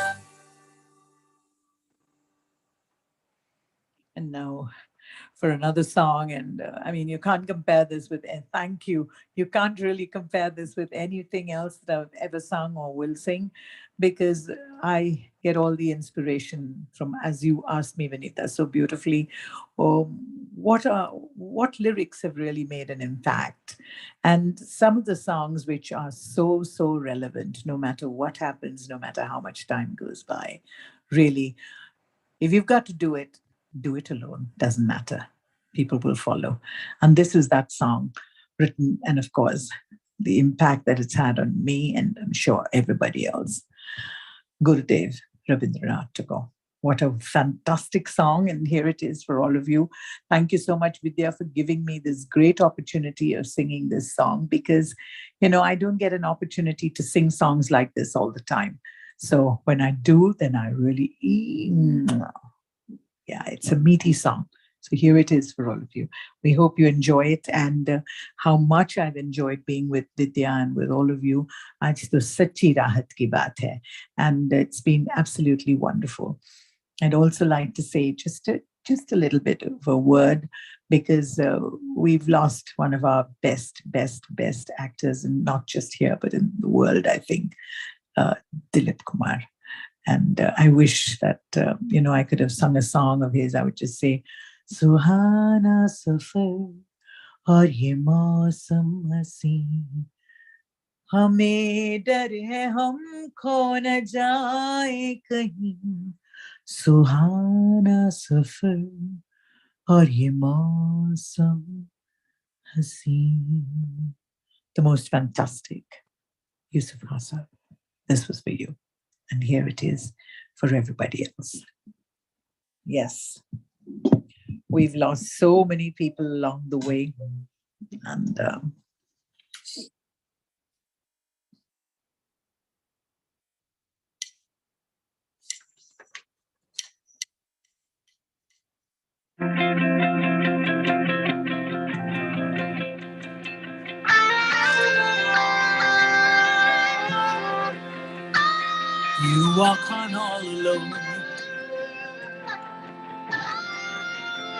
And now for another song. And I mean, you can't compare this with, and thank you. You can't really compare this with anything else that I've ever sung or will sing, because I get all the inspiration from, as you asked me, Vinita, so beautifully, what lyrics have really made an impact. And some of the songs which are so, so relevant, no matter what happens, no matter how much time goes by, really, if you've got to do it alone. Doesn't matter. People will follow. And this is that song written, and of course, the impact that it's had on me and I'm sure everybody else. Gurudev Rabindranath Tagore. What a fantastic song. And here it is for all of you. Thank you so much, Vidya, for giving me this great opportunity of singing this song, because, I don't get an opportunity to sing songs like this all the time. So when I do, then I really, it's a meaty song. So here it is for all of you. We hope you enjoy it, and how much I've enjoyed being with Vidya and with all of you. Aaj to sachi raahat ki baat hai. And it's been absolutely wonderful. I'd also like to say just a little bit of a word, because we've lost one of our best actors, and not just here, but in the world, I think, Dilip Kumar. And I wish that, I could have sung a song of his. I would just say, Suhana Safar aur ye mausam hasi, hame dar hai hum kho na jaye kahin. Suhana Safar aur ye mausam hasi. The most fantastic Yusuf Hassan. This was for you. And here it is for everybody else. Yes. We've lost so many people along the way. And You walk on all alone.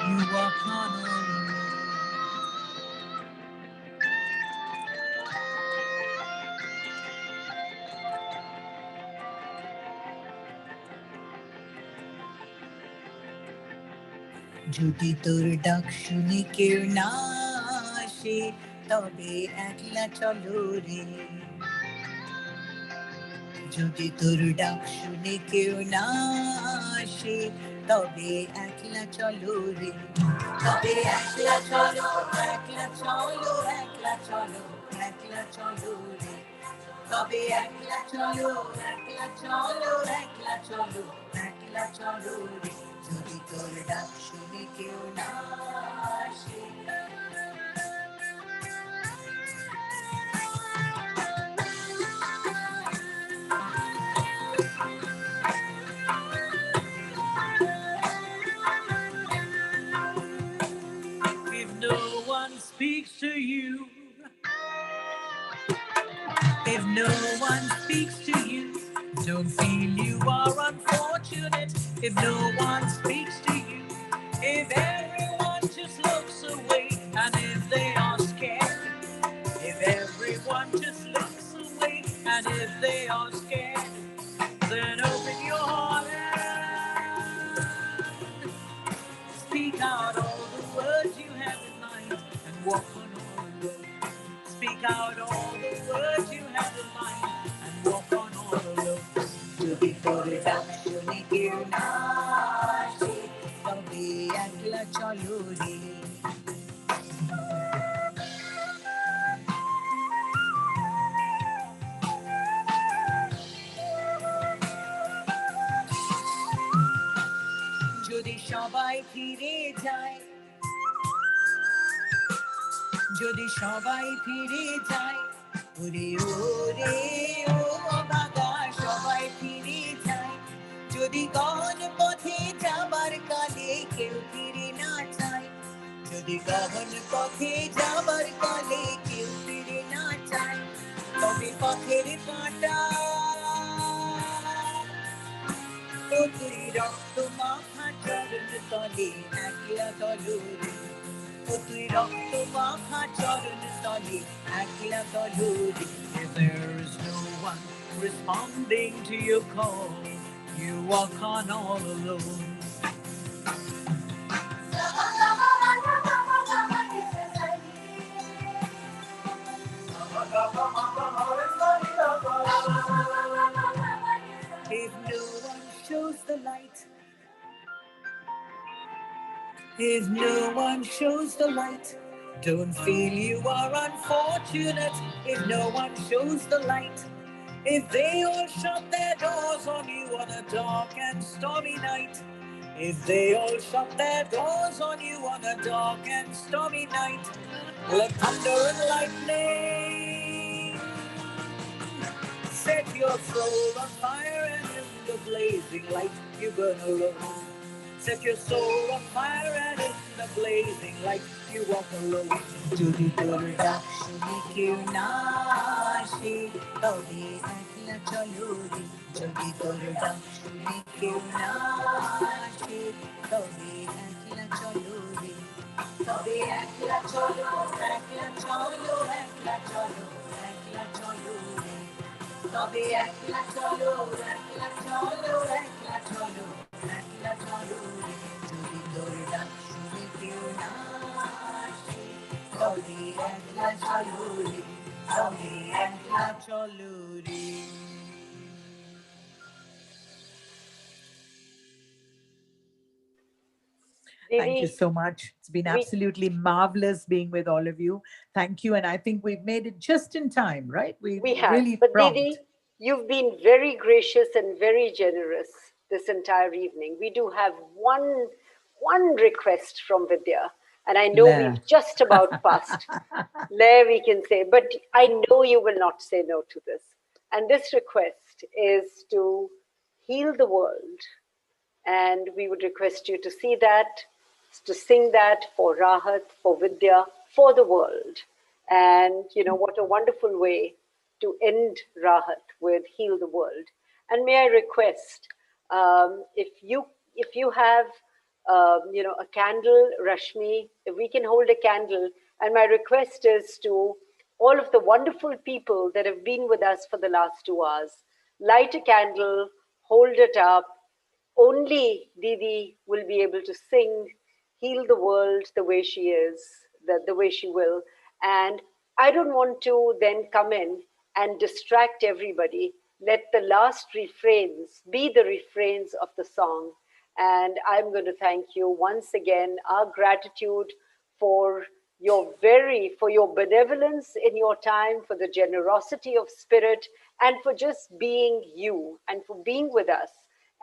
You walk on all alone. যদি তোর ডাক শুনে কেউ না আসে, তবে একলা চলো রে। যদি তোর ডাক শুনে কেউ না আসে, তবে একলা চলো রে। তবে একলা চলো, একলা চলো, একলা চলো, একলা চলো রে। তবে একলা চলো, একলা চলো, একলা চলো, একলা চলো রে। যদি তোর ডাক শুনে কেউ না আসে। If no one speaks If no one speaks to you, don't feel you are unfortunate. If no one speaks to you, if everyone just looks away, and if they are scared, if everyone just looks away, and if they are scared, then open your heart and speak out all the words you have in mind and walk on all alone. Speak out all the words you have in mind and walk on all alone. To be production here now, kabhi akla chaluri. যদি সবাই ফিরে যায়, যদি সবাই ফিরে যায়, ওরে ওরে ও বাবা সবাই ফিরে যায়, যদি গহন পথে যাবার কালে কেউ ফিরে না চায়, যদি গহন পথে যাবার কালে কেউ ফিরে না চায়, তবে পথের কাঁটা ও তুই রক্ত মাখা চরণ তলে একলা তলুরে, ও তুই রক্ত মাখা চরণ তলে একলা তলুরে. If there is no one responding to your call, you walk on all alone. If no one shows the light, if no one shows the light, don't feel you are unfortunate. If no one shows the light, if they all shut their doors on you on a dark and stormy night, if they all shut their doors on you on a dark and stormy night, let thunder and lightning set your soul on fire, and in the blazing light you burn alone. Set your soul on fire, and in the blazing light you walk alone. Jodi durga shuni kyun na ashe, kabhi ekla chalori. Jodi durga shuni kyun na ashe, kabhi ekla chalori. Kabhi ekla chalo, ekla chalo, ekla chalo, ekla chalori. Kabhi ekla chalo, ekla chalo, ekla chalo, ekla chalori. Jodi durga shuni kyun na ashe, kabhi ekla chalori, kabhi ekla chalori. Thank you so much. It's been absolutely marvelous being with all of you. Thank you. And I think we've made it just in time, right? We have. Really but prompt. Didi, you've been very gracious and very generous this entire evening. We do have one request from Vidya, and I know we've just about passed. There we can say, but I know you will not say no to this. And this request is to heal the world. And we would request you to see that, to sing that for Raahat, for Vidya, for the world. And, you know, what a wonderful way to end Raahat with Heal the World. And may I request, if you have, you know, a candle, Rashmi, if we can hold a candle. And my request is to all of the wonderful people that have been with us for the last 2 hours, light a candle, hold it up. Only Didi will be able to sing Heal the World the way she is, the way she will. And I don't want to then come in and distract everybody. Let the last refrains be the refrains of the song. And I'm going to thank you once again, our gratitude for your benevolence in your time, for the generosity of spirit, and for just being you, and for being with us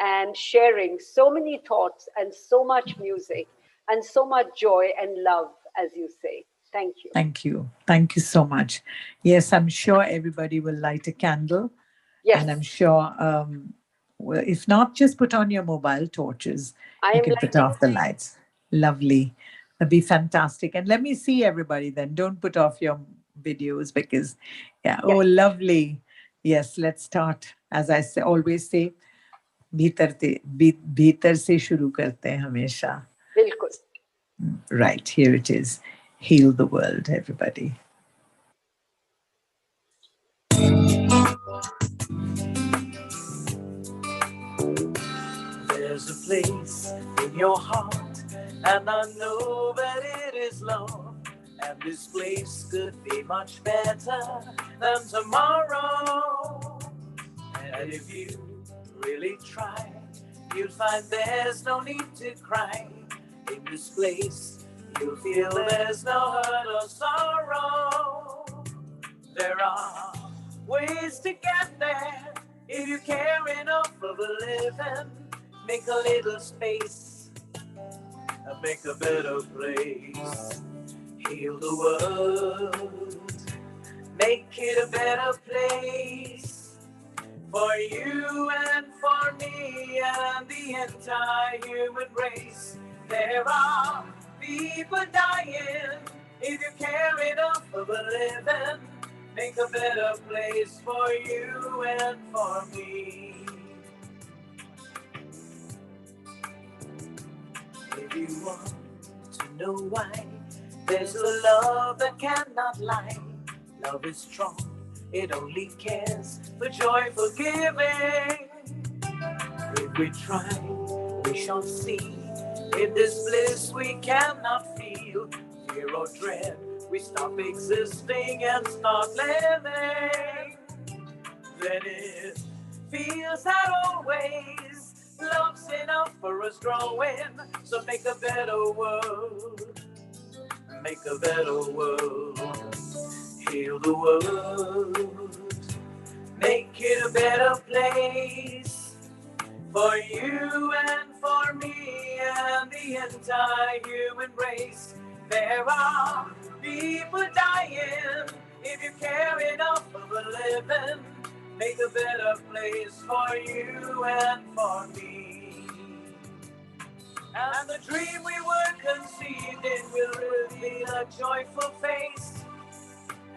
and sharing so many thoughts and so much music and so much joy and love, as you say. Thank you. Thank you. Thank you so much. Yes, I'm sure everybody will light a candle. Yes. And I'm sure, well, if not, just put on your mobile torches. You can put off the lights. Lovely. That'd be fantastic. And let me see everybody then. Don't put off your videos because, yeah, oh, Yes, lovely. Yes, let's start. As I say, always say, भीतर से शुरू करते हैं हमेशा. bilkul. Right, here it is. Heal the world, everybody. There's a place in your heart, and I know that it is love. And this place could be much better than tomorrow. And if you really try, you'll find there's no need to cry. In this place, you'll feel there's no hurt or sorrow. There are ways to get there if you care enough for the living. Make a little space and make a better place. Heal the world, make it a better place for you and for me and the entire human race. There are people dying if you care enough for the living. Make a better place for you and for me. If you want to know why, there's a love that cannot lie. Love is strong, it only cares for joyful giving. If we try, we shall see. In this bliss we cannot feel fear or dread. We stop existing and start living. Then it feels that always love's enough for us growing. So make a better world. Make a better world. Heal the world. Make it a better place for you and for me and the entire human race. There are people dying if you care enough for the living. Make a better place for you and for me. And the dream we were conceived in will reveal a joyful face.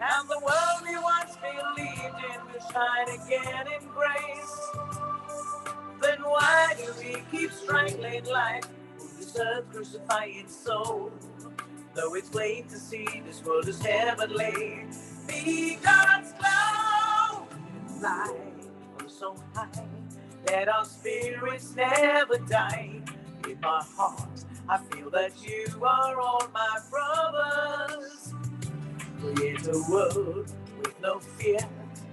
And the world we once believed in will shine again in grace. Then why do we keep strangling life with this earth crucifying soul? Though it's plain to see this world is heavenly, be God's glow and fly from so high that our spirits never die. In my heart, I feel that you are all my brothers. Create a world with no fear.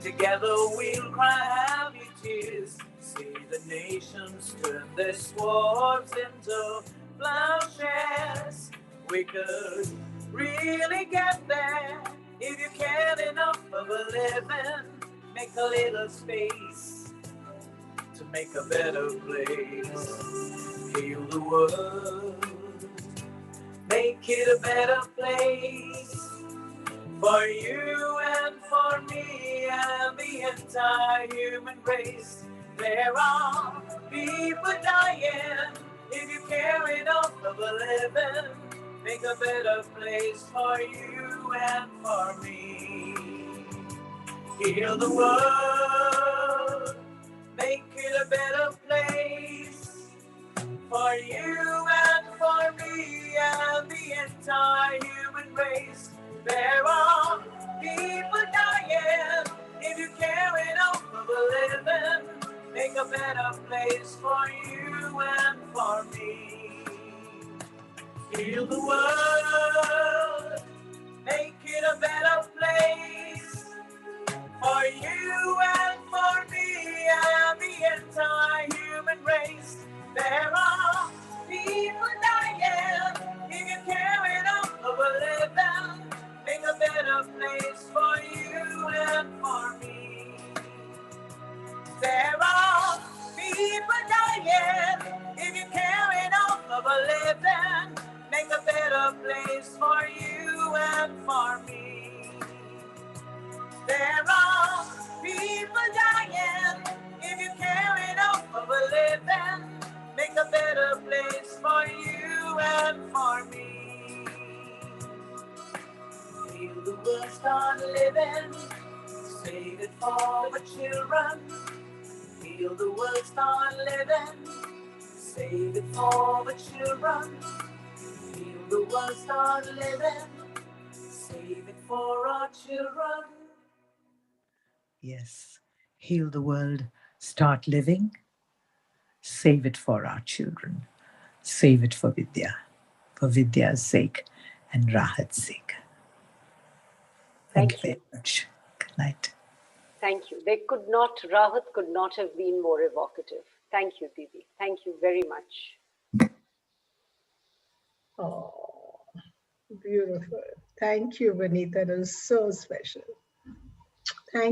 Together we'll cry happy tears. See the nations turn their swords into plowshares. We could really get there if you cared enough for the living. Make a little space to make a better place. Heal the world, make it a better place for you and for me and the entire human race. There are people dying if you care enough for the living. Make a better place for you and for me. Heal the world, make it a better place for you and for me and the entire human race. There are people dying if you care enough for the living. Make a better place for you and for me. Heal the world, make it a better place for you and for me and the entire human race. There are people dying if you care enough for the living. Make a better place for you and for me. There are people dying if you care enough for the living. Make a better place for you and for me. There are people dying if you care enough for the living. Make a better place for you and for me. Heal the world, start living. Save it for the children. Heal the world, start living. Save it for the children. Heal the world, start living. Save it for our children. Yes. Heal the world, start living. Save it for our children. Save it for Vidya's sake and Raahat's sake. Thank you very much. Good night. Thank you. Raahat could not have been more evocative. Thank you, Didi. Thank you very much. Oh, beautiful. Thank you, Vinita. That was so special. Thank